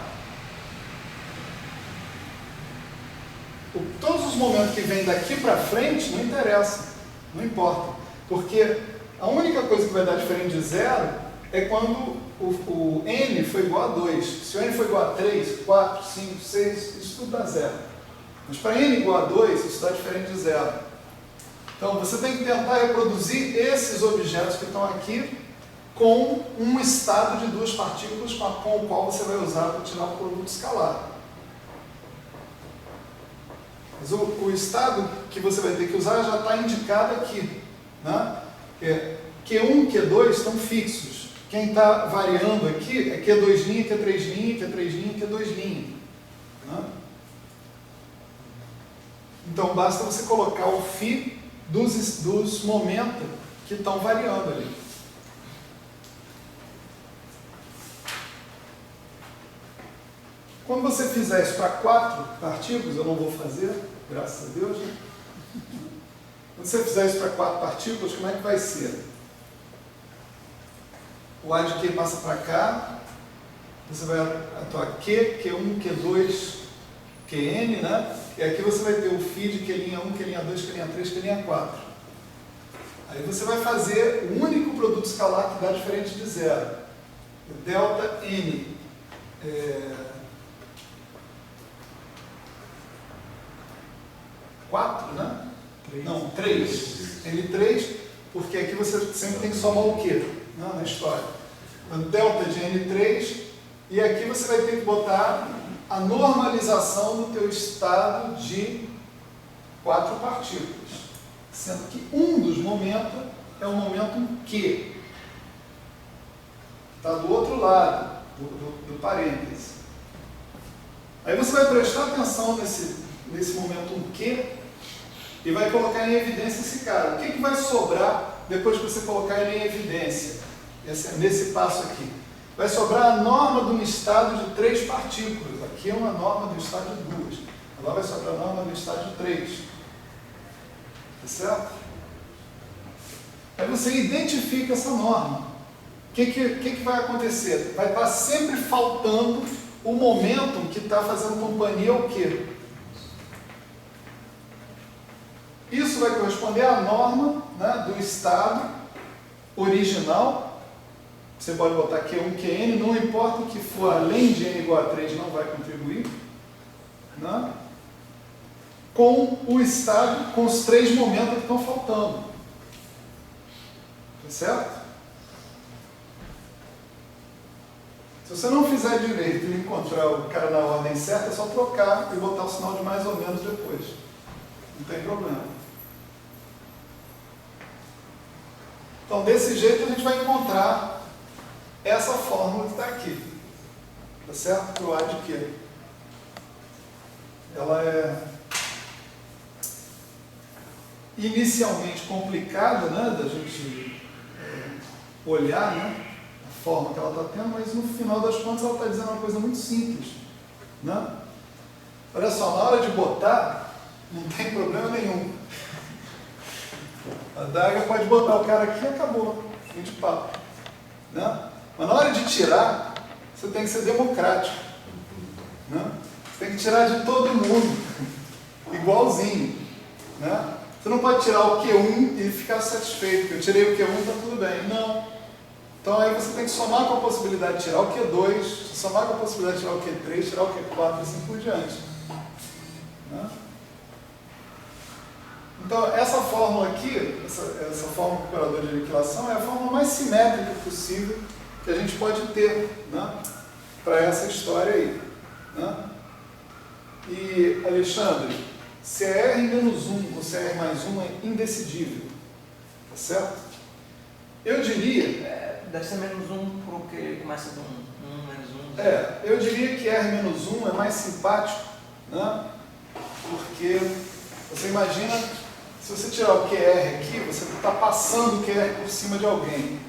Todos os momentos que vêm daqui para frente não interessa, não importa, porque a única coisa que vai dar diferente de zero é quando o n foi igual a 2. Se o n for igual a 3, 4, 5, 6, isso tudo dá zero. Mas para n igual a 2, isso dá diferente de zero. Então você tem que tentar reproduzir esses objetos que estão aqui com um estado de duas partículas com o qual você vai usar para tirar o produto escalar. Mas o estado que você vai ter que usar já está indicado aqui, né? Q1 e Q2 estão fixos. Quem está variando aqui é Q2', Q3', Q3', Q2'. Né? Então basta você colocar o φ dos momentos que estão variando ali. Quando você fizer isso para 4 partículas, eu não vou fazer, graças a Deus, né? Quando você fizer isso para 4 partículas, como é que vai ser? O A de Q passa para cá, você vai atuar Q, Q1, Q2, Qn, né? E aqui você vai ter o φ de Q'1, Q'2, Q'3, Q'4. Aí você vai fazer o único produto escalar que dá diferente de zero. Delta N. 4, né? 3. Não, 3. N3, porque aqui você sempre tem que somar o Q, né, na história. Então, delta de N3, e aqui você vai ter que botar a normalização do teu estado de 4 partículas. Sendo que um dos momentos é o momento Q. Está do outro lado do parêntese. Aí você vai prestar atenção nesse momento Q e vai colocar em evidência esse cara. O que vai sobrar depois que você colocar ele em evidência? Nesse passo aqui. Vai sobrar a norma de um estado de 3 partículas. Aqui é uma norma do estado de 2. Agora vai sobrar a norma do estado de 3. Tá certo? Aí você identifica essa norma. O que vai acontecer? Vai estar sempre faltando o momento que está fazendo companhia ao quê? Isso vai corresponder à norma, né, do estado original. Você pode botar Q1, Qn, não importa o que for além de n igual a 3, não vai contribuir. Né? Com o estado, com os 3 momentos que estão faltando. Tá certo? Se você não fizer direito e encontrar o cara na ordem certa, é só trocar e botar o sinal de mais ou menos depois. Não tem problema. Então, desse jeito, a gente vai encontrar essa fórmula que está aqui. Tá certo? Para o A de Q. Ela é inicialmente complicada, né, da gente olhar, né, a forma que ela está tendo, mas no final das contas ela está dizendo uma coisa muito simples. Né? Olha só, na hora de botar, não tem problema nenhum. A daga pode botar o cara aqui e acabou. Fim de papo. Né? Mas na hora de tirar, você tem que ser democrático. Né? Você tem que tirar de todo mundo. Igualzinho. Né? Você não pode tirar o Q1 e ficar satisfeito. Eu tirei o Q1, está tudo bem. Não. Então aí você tem que somar com a possibilidade de tirar o Q2, somar com a possibilidade de tirar o Q3, tirar o Q4 e assim por diante. Né? Então, essa fórmula aqui, essa fórmula recuperadora de aniquilação, é a fórmula mais simétrica possível que a gente pode ter, né, para essa história aí. Né? E, Alexandre, se é R-1 ou se é R+1 é indecidível. Tá certo? Eu diria... deve ser -1 porque começa com 1, -1. Eu diria que R-1 é mais simpático, né? Porque você imagina... Se você tirar o QR aqui, você está passando o QR por cima de alguém.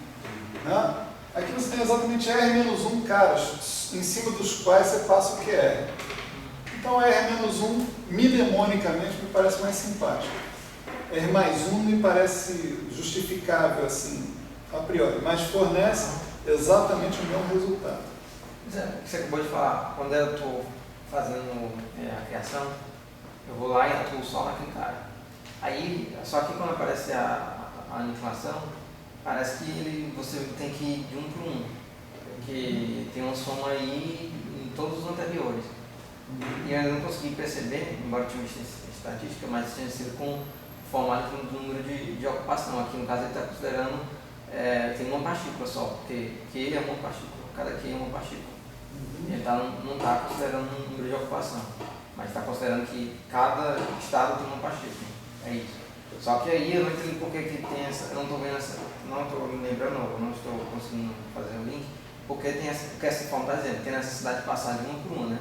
Né? Aqui você tem exatamente R-1 caras, em cima dos quais você passa o QR. Então R-1, mnemonicamente, me parece mais simpático. R+1 me parece justificável assim, a priori, mas fornece exatamente o mesmo resultado. Você acabou de falar, quando eu estou fazendo a criação, eu vou lá e atuo só naquele cara. Aí, só que quando aparece a aniquilação, parece que você tem que ir de um para um, porque tem uma soma aí em todos os anteriores. E eu não consegui perceber, embora tinha estatística, mas tinha sido com formato do número de ocupação. Aqui no caso ele está considerando, tem uma partícula só, porque Q é uma partícula, cada Q é uma partícula. Ele não está considerando um número de ocupação, mas está considerando que cada estado tem uma partícula. É isso. Só que aí eu não entendi por que tem essa, eu não estou vendo essa, não estou me lembrando, não, eu não estou conseguindo fazer o link, porque tem essa forma está dizendo, tem necessidade de passar de uma por uma, né?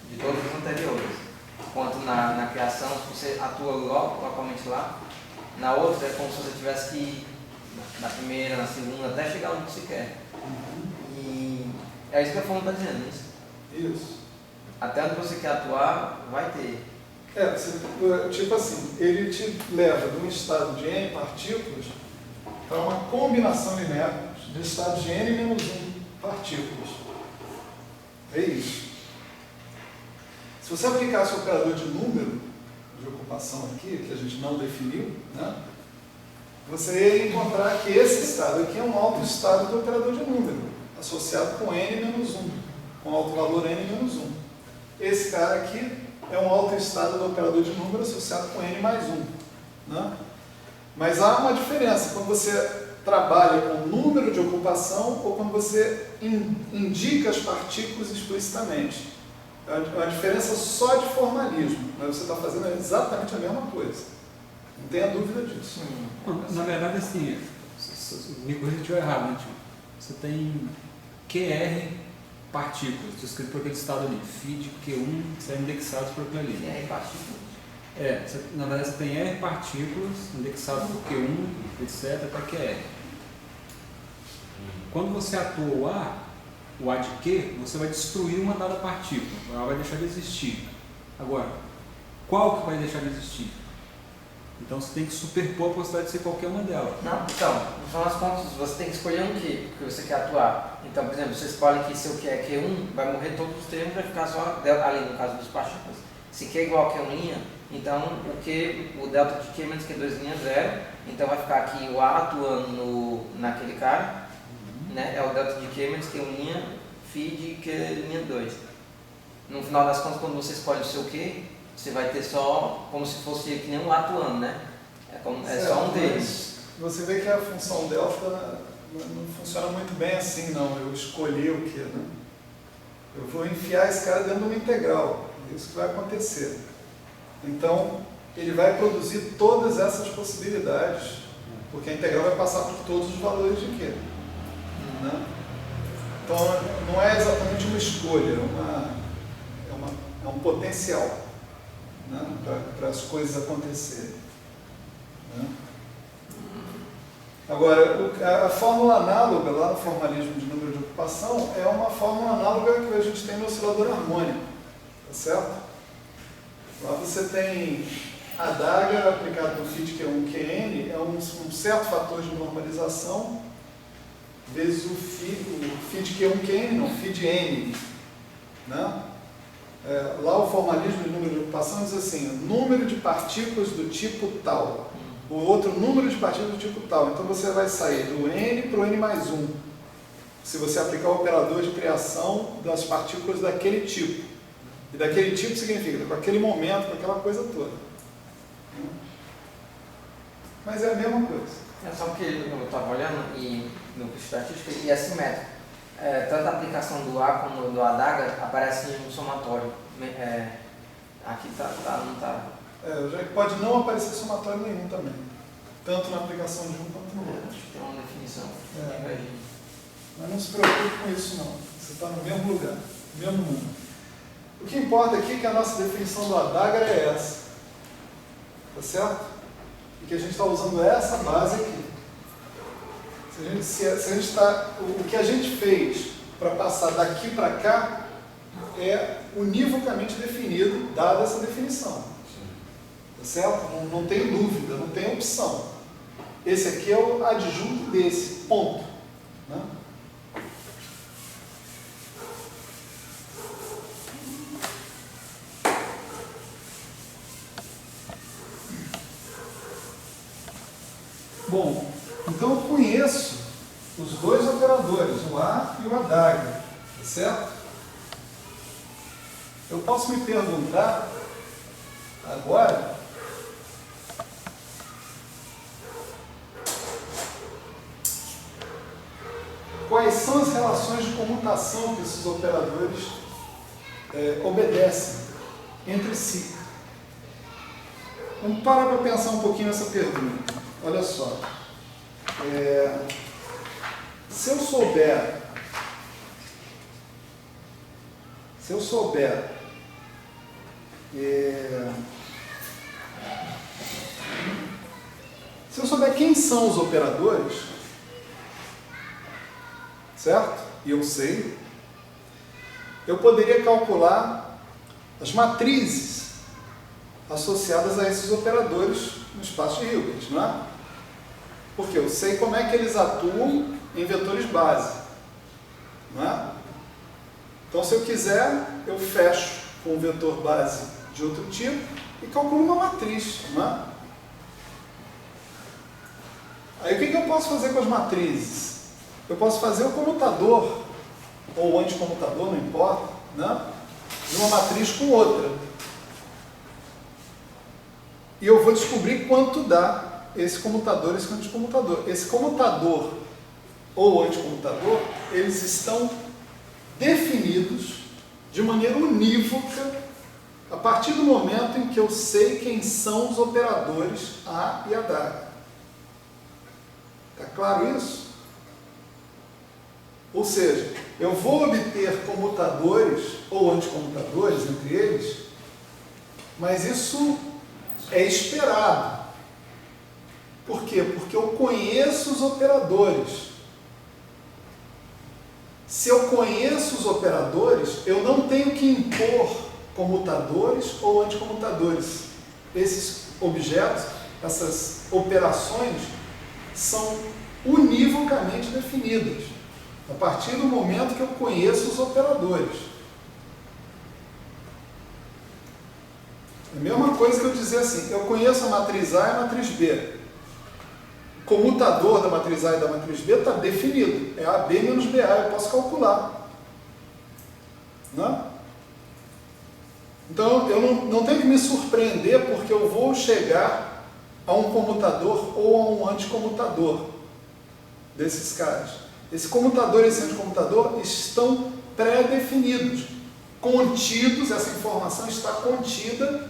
De todos os anteriores. Enquanto na criação, se você atua localmente lá, na outra é como se você tivesse que ir na primeira, na segunda, até chegar onde você quer. E é isso que a forma está dizendo, isso? Isso. Até onde você quer atuar, vai ter. Tipo assim, ele te leva de um estado de N partículas para uma combinação linear de estados de N menos 1 partículas. É isso. Se você aplicasse o operador de número de ocupação aqui, que a gente não definiu, né, você ia encontrar que esse estado aqui é um autoestado do operador de número, associado com N menos 1, com alto valor N menos 1. Esse cara aqui é um autoestado do operador de número associado com N mais 1. Né? Mas há uma diferença quando você trabalha com número de ocupação ou quando você indica as partículas explicitamente. É uma diferença só de formalismo, mas você está fazendo exatamente a mesma coisa. Não tenha dúvida disso. Na verdade, assim, me corrija se eu estiver errado, né, tio? Você tem QR partículas, descrito por aquele estado ali, feed Q1, que são indexados por aquilo ali. QR partículas? Na verdade você tem R partículas indexadas por Q1, etc, até QR. Quando você atua o A de Q, você vai destruir uma dada partícula, ela vai deixar de existir. Agora, qual que vai deixar de existir? Então você tem que superpor a possibilidade de ser qualquer uma delas. Não, então, no final das contas, você tem que escolher um que você quer atuar. Então, por exemplo, você escolhe que seu Q é Q1, vai morrer todos os termos, vai ficar só ali no caso dos partículas. Se Q é igual a Q1', então o delta de Q menos Q2' 0, então vai ficar aqui o A atuando naquele cara, né? É o delta de Q menos Q1', feed Q'2. No final das contas, quando você escolhe o seu Q, você vai ter só como se fosse que nem um atuando, né? É só um deles. Você vê que a função delta não funciona muito bem assim, não. Eu escolhi o Q, né? Eu vou enfiar esse cara dentro de uma integral. É isso que vai acontecer. Então, ele vai produzir todas essas possibilidades, porque a integral vai passar por todos os valores de Q. Né? Então, não é exatamente uma escolha, é um potencial, né? Para as coisas acontecerem. Né? Agora, a fórmula análoga, lá no formalismo de número de ocupação, é uma fórmula análoga que a gente tem no oscilador harmônico, tá certo? Lá você tem a adaga aplicada no feed Q1, Qn, é um certo fator de normalização, vezes o feed Q1, Qn, não, feed N. Né? Lá o formalismo de número de ocupação diz assim, número de partículas do tipo tal, o outro número de partículas do tipo tal. Então você vai sair do N para o N mais 1, se você aplicar o operador de criação das partículas daquele tipo. E daquele tipo significa com aquele momento, com aquela coisa toda. Mas é a mesma coisa. É só porque eu estava olhando e no estatístico e é simétrico. Tanto a aplicação do A como do adaga aparece em um somatório. Aqui não está. Já pode não aparecer somatório nenhum também. Tanto na aplicação de um quanto no outro. Acho que tem uma definição. Mas não se preocupe com isso não. Você está no mesmo lugar, no mesmo mundo. O que importa aqui é que a nossa definição do adaga é essa. Tá certo? E que a gente está usando essa base aqui. O que a gente fez para passar daqui para cá é univocamente definido, dada essa definição. Tá certo? Não tem dúvida, não tem opção. Esse aqui é o adjunto desse, ponto. Né? Bom, então eu conheço os dois operadores, o A e o ADAG, tá certo? Eu posso me perguntar agora quais são as relações de comutação que esses operadores obedecem entre si. Vamos parar para pensar um pouquinho nessa pergunta. Olha só. Se eu souber quem são os operadores, certo? E eu sei, eu poderia calcular as matrizes associadas a esses operadores no espaço de Hilbert, não é? Porque eu sei como é que eles atuam em vetores base, não é? Então, se eu quiser, eu fecho com um vetor base de outro tipo e calculo uma matriz, não é? Aí, o que eu posso fazer com as matrizes? Eu posso fazer o comutador, ou o anticomutador, não importa, né? De uma matriz com outra. E eu vou descobrir quanto dá esse comutador e esse anticomutador. Esse comutador ou anticomutador, eles estão definidos de maneira unívoca a partir do momento em que eu sei quem são os operadores A e ADAG. Está claro isso? Ou seja, eu vou obter comutadores ou anticomutadores entre eles, mas isso é esperado. Por quê? Porque eu conheço os operadores. Se eu conheço os operadores, eu não tenho que impor comutadores ou anticomutadores. Esses objetos, essas operações, são univocamente definidas, a partir do momento que eu conheço os operadores. É a mesma coisa que eu dizer assim, eu conheço a matriz A e a matriz B. O comutador da matriz A e da matriz B está definido, é AB menos BA, eu posso calcular. Não? Então, eu não tenho que me surpreender porque eu vou chegar a um comutador ou a um anticomutador desses caras. Esse comutador e esse anticomutador estão pré-definidos, contidos, essa informação está contida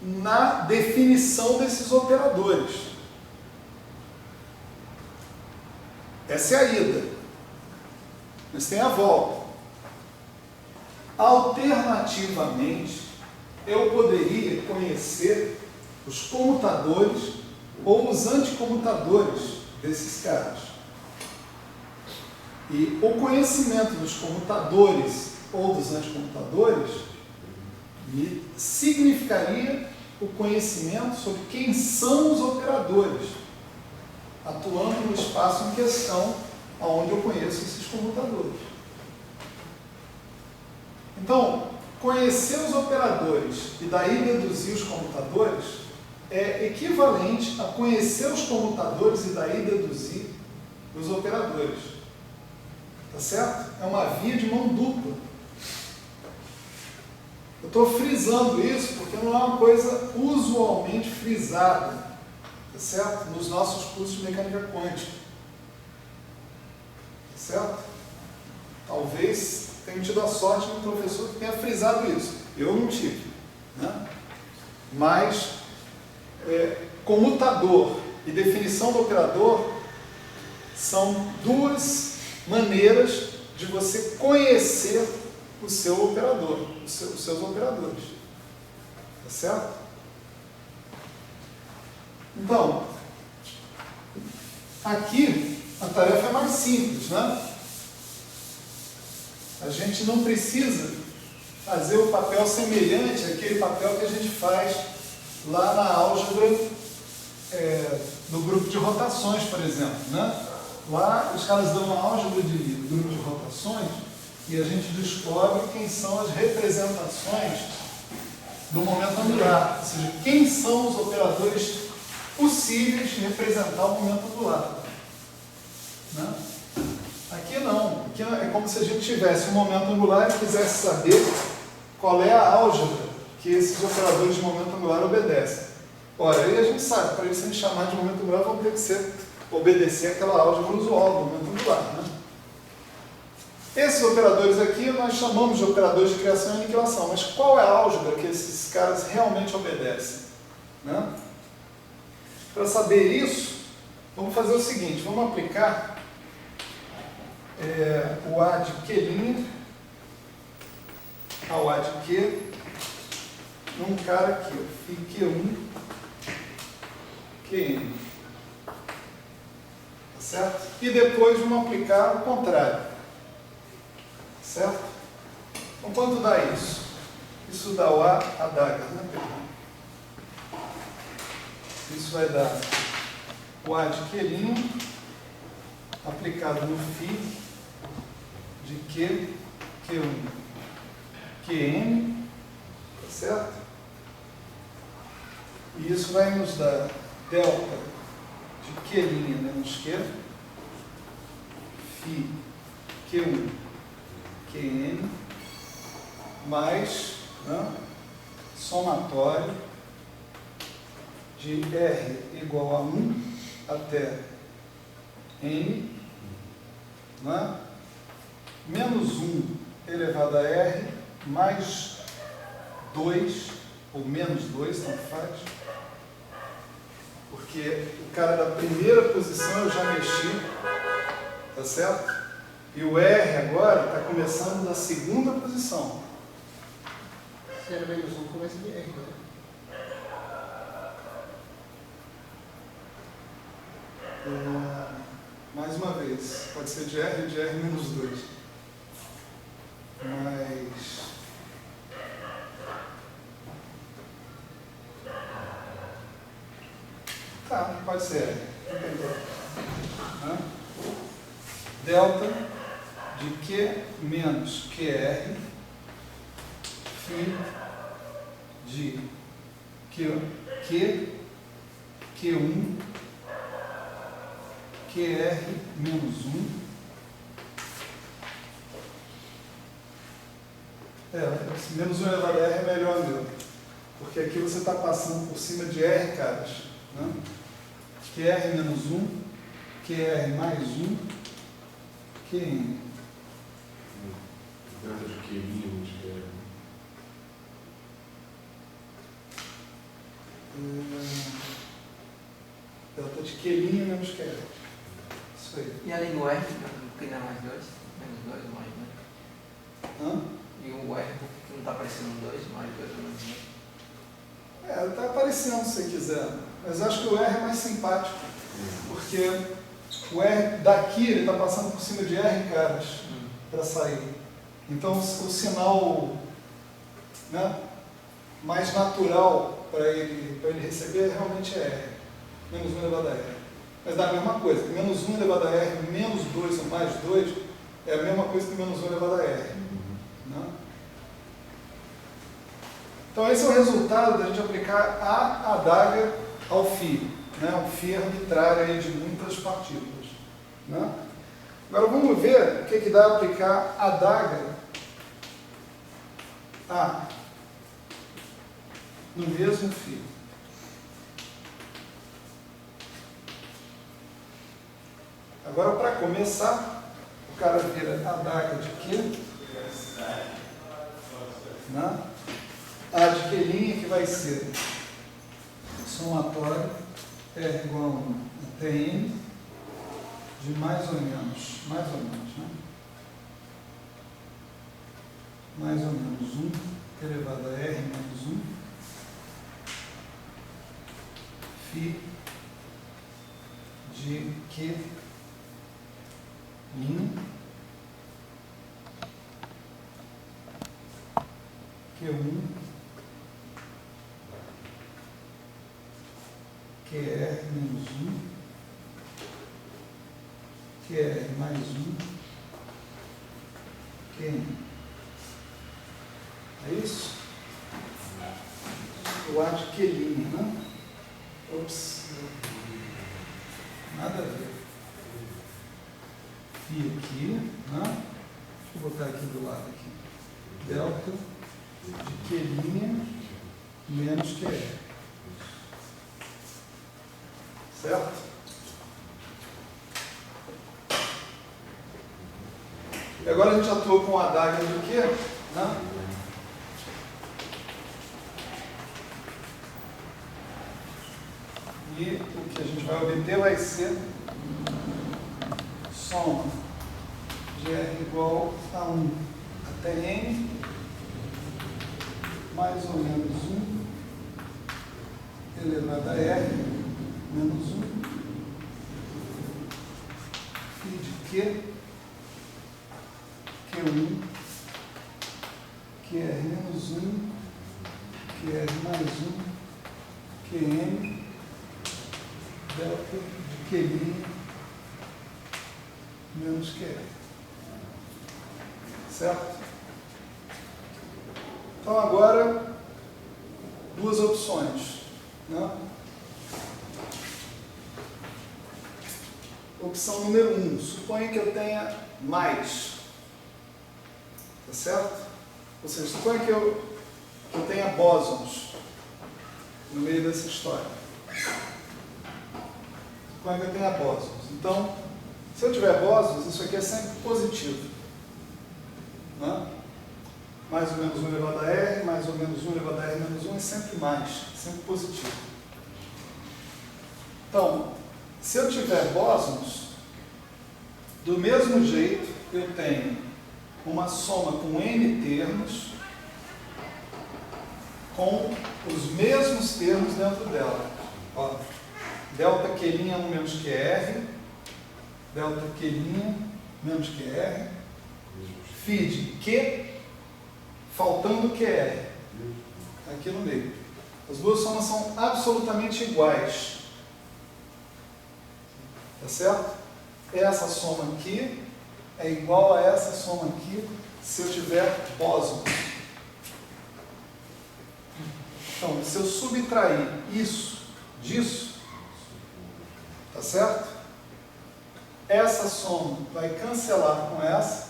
na definição desses operadores. Essa é a ida. Mas tem a volta. Alternativamente, eu poderia conhecer os comutadores ou os anticomutadores desses caras. E o conhecimento dos comutadores ou dos anticomutadores me significaria o conhecimento sobre quem são os operadores, atuando no espaço em questão onde eu conheço esses comutadores. Então, conhecer os operadores e daí deduzir os comutadores é equivalente a conhecer os comutadores e daí deduzir os operadores. Tá certo? É uma via de mão dupla. Eu estou frisando isso porque não é uma coisa usualmente frisada, tá certo? Nos nossos cursos de mecânica quântica. Tá certo? Talvez tenha tido a sorte de um professor que tenha frisado isso. Eu não tive. Né? Mas, comutador e definição do operador são duas maneiras de você conhecer o seu operador, os seus operadores. Tá certo? Então, aqui a tarefa é mais simples, né? A gente não precisa fazer o papel semelhante àquele papel que a gente faz lá na álgebra do grupo de rotações, por exemplo, né? Lá os caras dão uma álgebra de grupo de rotações e a gente descobre quem são as representações do momento angular, ou seja, quem são os operadores possíveis de representar o momento angular, né? Aqui não, aqui é como se a gente tivesse um momento angular e quisesse saber qual é a álgebra que esses operadores de momento angular obedecem. Ora, aí a gente sabe, para isso a gente chamar de momento angular, vamos ter que obedecer aquela álgebra usual do momento angular, né? Esses operadores aqui nós chamamos de operadores de criação e aniquilação, mas qual é a álgebra que esses caras realmente obedecem, né? Para saber isso, vamos fazer o seguinte, vamos aplicar o A de Q' ao A de Q num cara aqui, ó, Φ1, Qn. Tá certo? E depois vamos aplicar o contrário. Certo? Então, quanto dá isso? Isso dá o A daga, né? Perdão. Isso vai dar o A de Q' aplicado no Φ de Q, Q1, Qn, tá certo? E isso vai nos dar delta de Q' menos Q, Φ Q1, Qn, mais, né, somatório de R igual a 1 até N, né, menos 1 elevado a R, mais 2, ou menos 2, tanto faz, porque o cara da primeira posição eu já mexi, tá certo? E o R agora está começando da segunda posição. Se era menos 1, começa de R, né? Mais uma vez, pode ser de R menos 2. Mas... tá, pode ser R. Não tem problema. Né? Delta de Q menos QR, Φ de Q1, QR menos 1. Menos 1 elevado a R é melhor mesmo, porque aqui você está passando por cima de R caras, né? QR menos 1, QR mais 1, Qn. Delta de Q menos QR. Delta de Q' menos QR. Isso aí. E além do R, por que não é mais 2? Menos 2 ou mais 2? Hã? E o R, por que não está aparecendo 2, mais 2 ou menos 2? Está aparecendo se você quiser, mas acho que o R é mais simpático, porque o R daqui ele está passando por cima de R caras para sair. Então o sinal, né, mais natural para ele receber realmente é R, menos 1 elevado a R. Mas dá a mesma coisa, menos 1 elevado a R menos 2 ou mais 2 é a mesma coisa que menos 1 elevado a R. Né? Então esse é o resultado da gente aplicar a adaga ao φ, né? Um φ arbitrário aí de muitas partículas. Né? Agora vamos ver o que dá aplicar a adaga A no mesmo φ. Agora, para começar, o cara vira a adaga de Q, né? A de Q' que vai ser somatório R igual a 1 até N de mais ou menos, né? Mais ou menos 1 elevado a R menos 1 φ de Q Q1 menos 1, QR mais 1, QN. É isso? O A de Q', né? Ops. Nada a ver. Φ aqui, né? Deixa eu botar aqui do lado aqui. Delta de Q' menos QR. Certo? E agora a gente atua com a adaga do quê? Né? E o que a gente vai obter vai ser soma de R igual a 1 até N mais ou menos 1 elevado a R menos 1 φ de Q, Q1, QR menos 1, QR mais 1, QN, delta de Q' menos QR. Certo? Então agora, duas opções. Né? Opção número 1. Suponha que eu tenha mais. Tá certo? Ou seja, suponha que eu tenha bósons no meio dessa história. Suponha que eu tenha bósons. Então, se eu tiver bósons, isso aqui é sempre positivo. Né? Mais ou menos 1 elevado a R, mais ou menos 1 elevado a R menos 1 é sempre mais, sempre positivo. Então, se eu tiver bósons, do mesmo jeito eu tenho uma soma com N termos, com os mesmos termos dentro dela. Ó, delta Q' 1 menos QR, delta Q' menos QR, φ de Q, faltando QR, aqui no meio. As duas somas são absolutamente iguais. Tá certo? Essa soma aqui é igual a essa soma aqui se eu tiver bósons. Então, se eu subtrair isso disso, tá certo? Essa soma vai cancelar com essa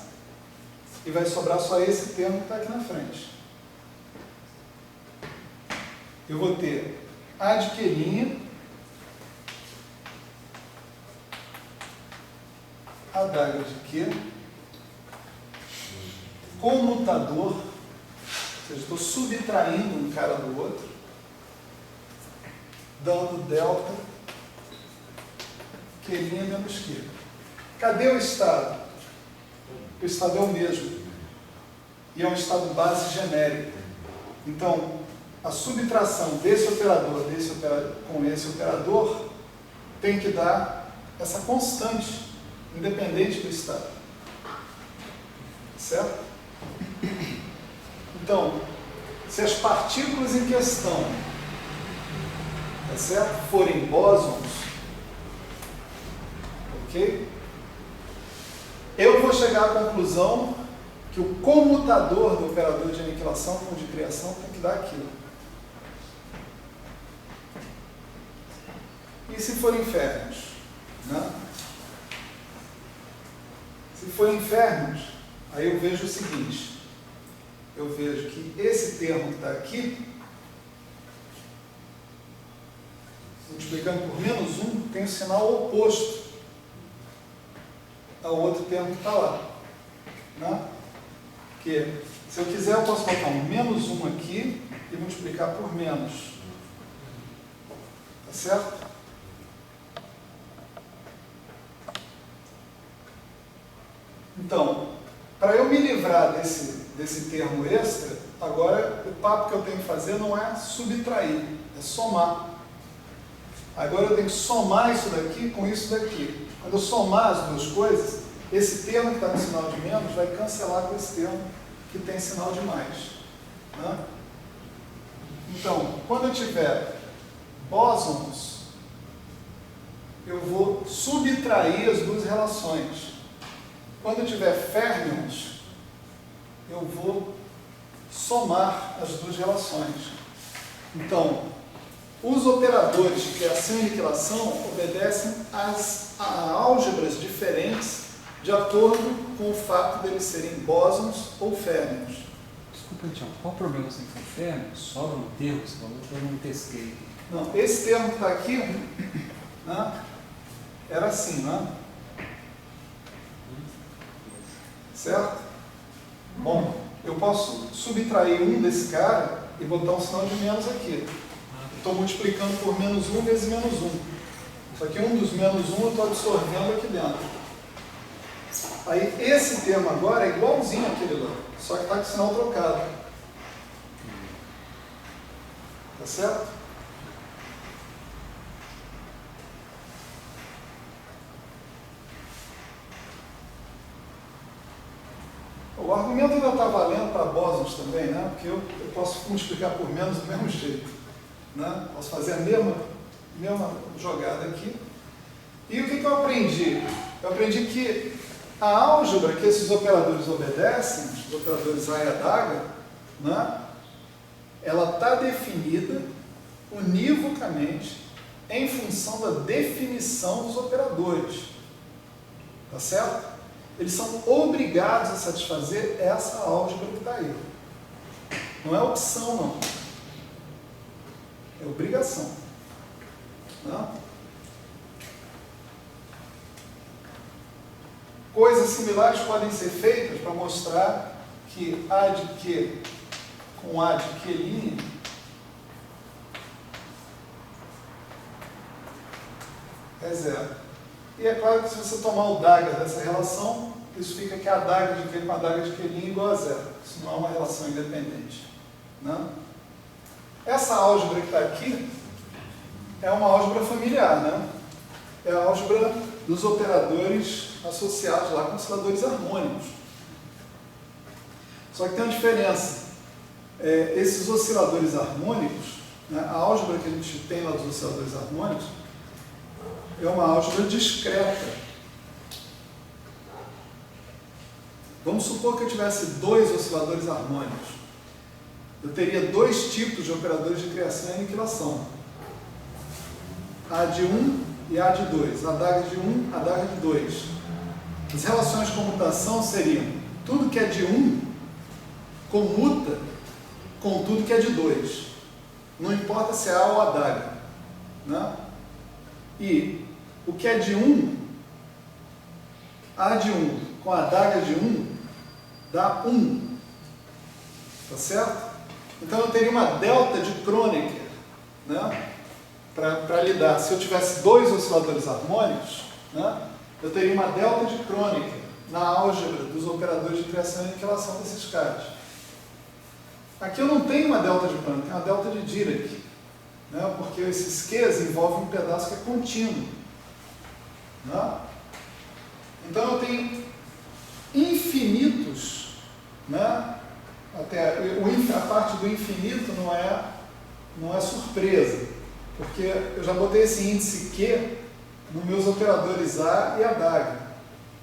e vai sobrar só esse termo que está aqui na frente. Eu vou ter A de Q', adaga de Q, comutador, ou seja, estou subtraindo um cara do outro, dando delta Q' menos Q. Cadê o estado? O estado é o mesmo. E é um estado base genérico. Então, a subtração desse operador com esse operador tem que dar essa constante, independente do estado. Certo? Então, se as partículas em questão, tá certo, forem bósons, ok? Eu vou chegar à conclusão que o comutador do operador de aniquilação com o de criação tem que dar aquilo. E se forem férreos? Né? Se forem férreos, aí eu vejo o seguinte. Eu vejo que esse termo que está aqui, multiplicando por menos 1, tem o sinal oposto ao outro termo que está lá. Né? Que, se eu quiser, eu posso botar um menos 1 aqui e multiplicar por menos. Tá certo? Então, para eu me livrar desse termo extra, agora o papo que eu tenho que fazer não é subtrair, é somar. Agora eu tenho que somar isso daqui com isso daqui. Quando eu somar as duas coisas, esse termo que está no sinal de menos vai cancelar com esse termo que tem sinal de mais. Né? Então, quando eu tiver bósons, eu vou subtrair as duas relações. Quando eu tiver férmions, eu vou somar as duas relações. Então, os operadores de criação e aniquilação obedecem a álgebras diferentes de acordo com o fato deles serem bósons ou férmions. Desculpa, Tião, qual o problema você tem com férmion? Sobra um termo que você falou, eu não pesquei. Não, esse termo que está aqui, né, era assim, né? Certo? Bom, eu posso subtrair um desse cara e botar um sinal de menos aqui. Estou multiplicando por menos 1 vezes menos 1. Só que um dos menos 1 eu estou absorvendo aqui dentro. Aí esse termo agora é igualzinho àquele lá, só que está com o sinal trocado. Tá certo? O argumento ainda está valendo para bósons também, né? Porque eu posso multiplicar por menos do mesmo jeito. Né? Posso fazer a mesma jogada aqui. E o que eu aprendi? Eu aprendi que a álgebra que esses operadores obedecem, os operadores A e adaga, né? Ela está definida univocamente em função da definição dos operadores. Tá certo? Eles são obrigados a satisfazer essa álgebra que está aí. Não é opção, não. É obrigação. Não? Coisas similares podem ser feitas para mostrar que A de Q com A de Q' é zero. E é claro que se você tomar o daga dessa relação, isso fica que a daga de Q com a daga de Q' é igual a zero. Isso não é uma relação independente. Não? Essa álgebra que está aqui é uma álgebra familiar, né? É a álgebra dos operadores associados lá com osciladores harmônicos. Só que tem uma diferença. Esses osciladores harmônicos, né, a álgebra que a gente tem lá dos osciladores harmônicos, é uma álgebra discreta. Vamos supor que eu tivesse dois osciladores harmônicos. Eu teria dois tipos de operadores de criação e aniquilação. A de 1 e A de 2. A daga de 1, a daga de 2. As relações de comutação seriam tudo que é de 1 comuta com tudo que é de 2. Não importa se é A ou a daga. Né? E o que é de 1, A de 1 com a daga de 1 dá 1. Tá certo? Então eu teria uma delta de Kronecker, né? Para lidar. Se eu tivesse dois osciladores harmônicos, né? Eu teria uma delta de Kronecker na álgebra dos operadores de criação e aniquilação desses caras. Aqui eu não tenho uma delta de Kronecker, tenho uma delta de Dirac, né? Porque esses Qs envolvem um pedaço que é contínuo. Né? Então eu tenho infinitos, né? Até a parte do infinito não é surpresa, porque eu já botei esse índice Q nos meus operadores A e a daga.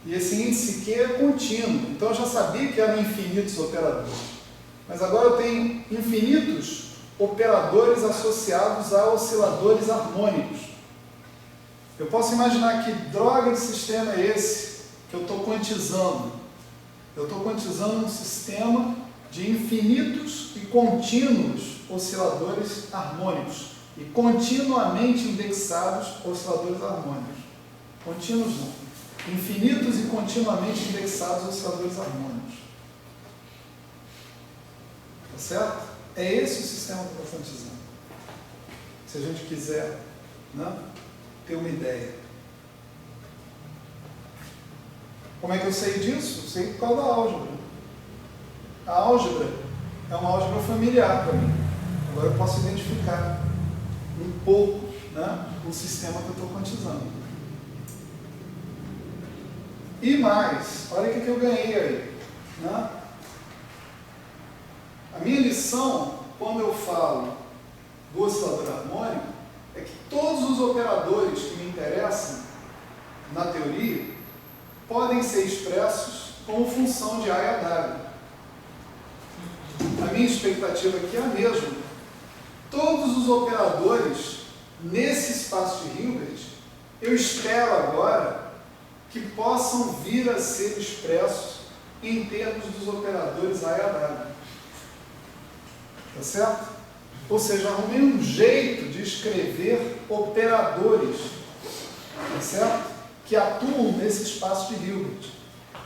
E esse índice Q é contínuo, então eu já sabia que eram infinitos operadores. Mas agora eu tenho infinitos operadores associados a osciladores harmônicos. Eu posso imaginar que droga de sistema é esse que eu estou quantizando. Eu estou quantizando um sistema de infinitos e contínuos osciladores harmônicos e continuamente indexados osciladores harmônicos. Contínuos não. Infinitos e continuamente indexados osciladores harmônicos. Tá certo? É esse o sistema que eu estou quantizando. Se a gente quiser, né, ter uma ideia. Como é que eu sei disso? Eu sei por causa da álgebra. A álgebra é uma álgebra familiar para mim. Agora eu posso identificar um pouco, né, o sistema que eu estou quantizando. E mais, olha o que eu ganhei aí. Né? A minha lição, quando eu falo do oscilador harmônico, é que todos os operadores que me interessam na teoria, podem ser expressos como função de A e H. A minha expectativa aqui é a mesma. Todos os operadores nesse espaço de Hilbert, eu espero agora que possam vir a ser expressos em termos dos operadores A e H. Tá certo? Ou seja, arrumei um jeito de escrever operadores, tá certo? Que atuam nesse espaço de Hilbert,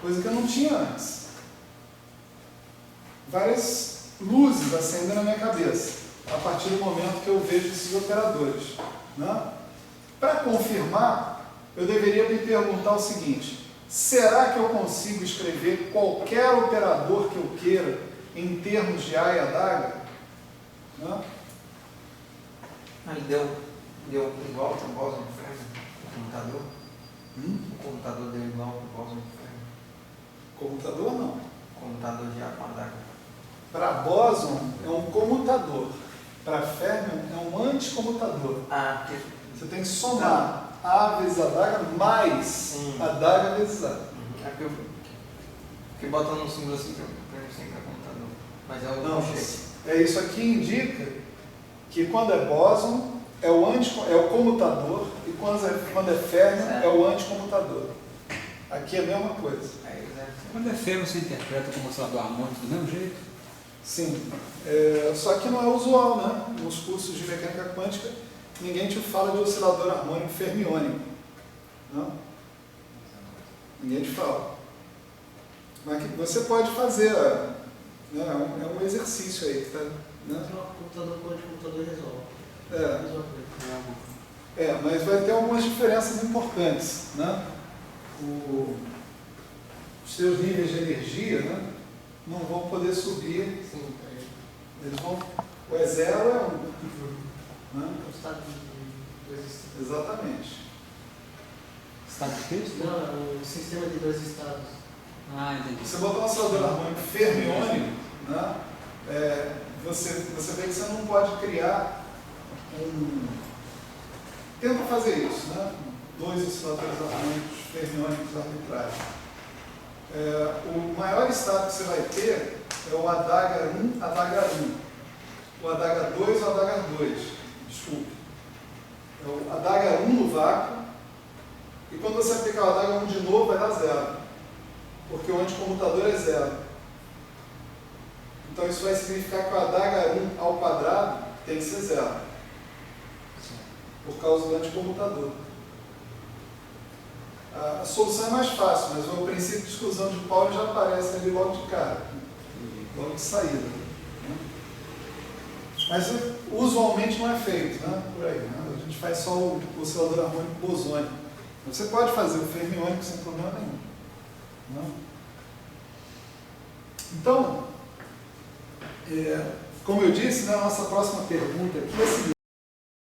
coisa que eu não tinha antes. Várias luzes acendem na minha cabeça a partir do momento que eu vejo esses operadores, né? Para confirmar, eu deveria me perguntar o seguinte: será que eu consigo escrever qualquer operador que eu queira em termos de A e H? Né? Aí deu igual para o Boston Fermi, o computador. O computador deu igual para o Boston Fermi. Computador não. Computador de A com H. Para Boson é um comutador. Para Fermi é um anticomutador. Ah, porque... Você tem que somar A vezes H mais H vezes A. É porque eu fiquei botando um símbolo assim para mim sempre é computador. Mas é o Não, cheio. isso aqui indica que quando é Boson é o comutador e quando é Fermi é o anticomutador. Aqui é a mesma coisa. Quando é Fermi, você interpreta como oscilador harmônico do mesmo jeito? Sim, só que não é usual, né? Nos cursos de mecânica quântica, ninguém te fala de oscilador harmônico fermiônico. Não? Ninguém te fala. Mas que você pode fazer, né? É um exercício aí. Tá, né? Computador quântico, computador resolve. Mesma coisa. Mas vai ter algumas diferenças importantes, né? Os seus níveis de energia, né, não vão poder subir. Sim, Eles vão. O E0 é 1. Né? o estado de resistência. Exatamente. Estado de quê? Não, é um sistema de dois estados. Ah, entendi. Você botar um oscilador harmônico fermiônico, né, você vê que você não pode criar Tenta fazer isso, né? 2 osciladores harmônicos fermiônicos arbitrários. O maior estado que você vai ter é o ADH1, ADH1. O ADH2 ou ADH2. Desculpe. É o ADH1 no vácuo. E quando você aplicar o ADH1 de novo, vai dar 0. Porque o anticomutador é 0. Então isso vai significar que o ADH1 ao quadrado tem que ser 0. Por causa do anticomutador. A solução é mais fácil, mas o princípio de exclusão de Pauli já aparece ali logo de cara, logo de saída. Né? Mas usualmente não é feito, né? Por aí. Né? A gente faz só o oscilador harmônico bosônico. Você pode fazer o fermiônico sem problema nenhum. Né? Então, como eu disse, né, a nossa próxima pergunta aqui é a seguinte.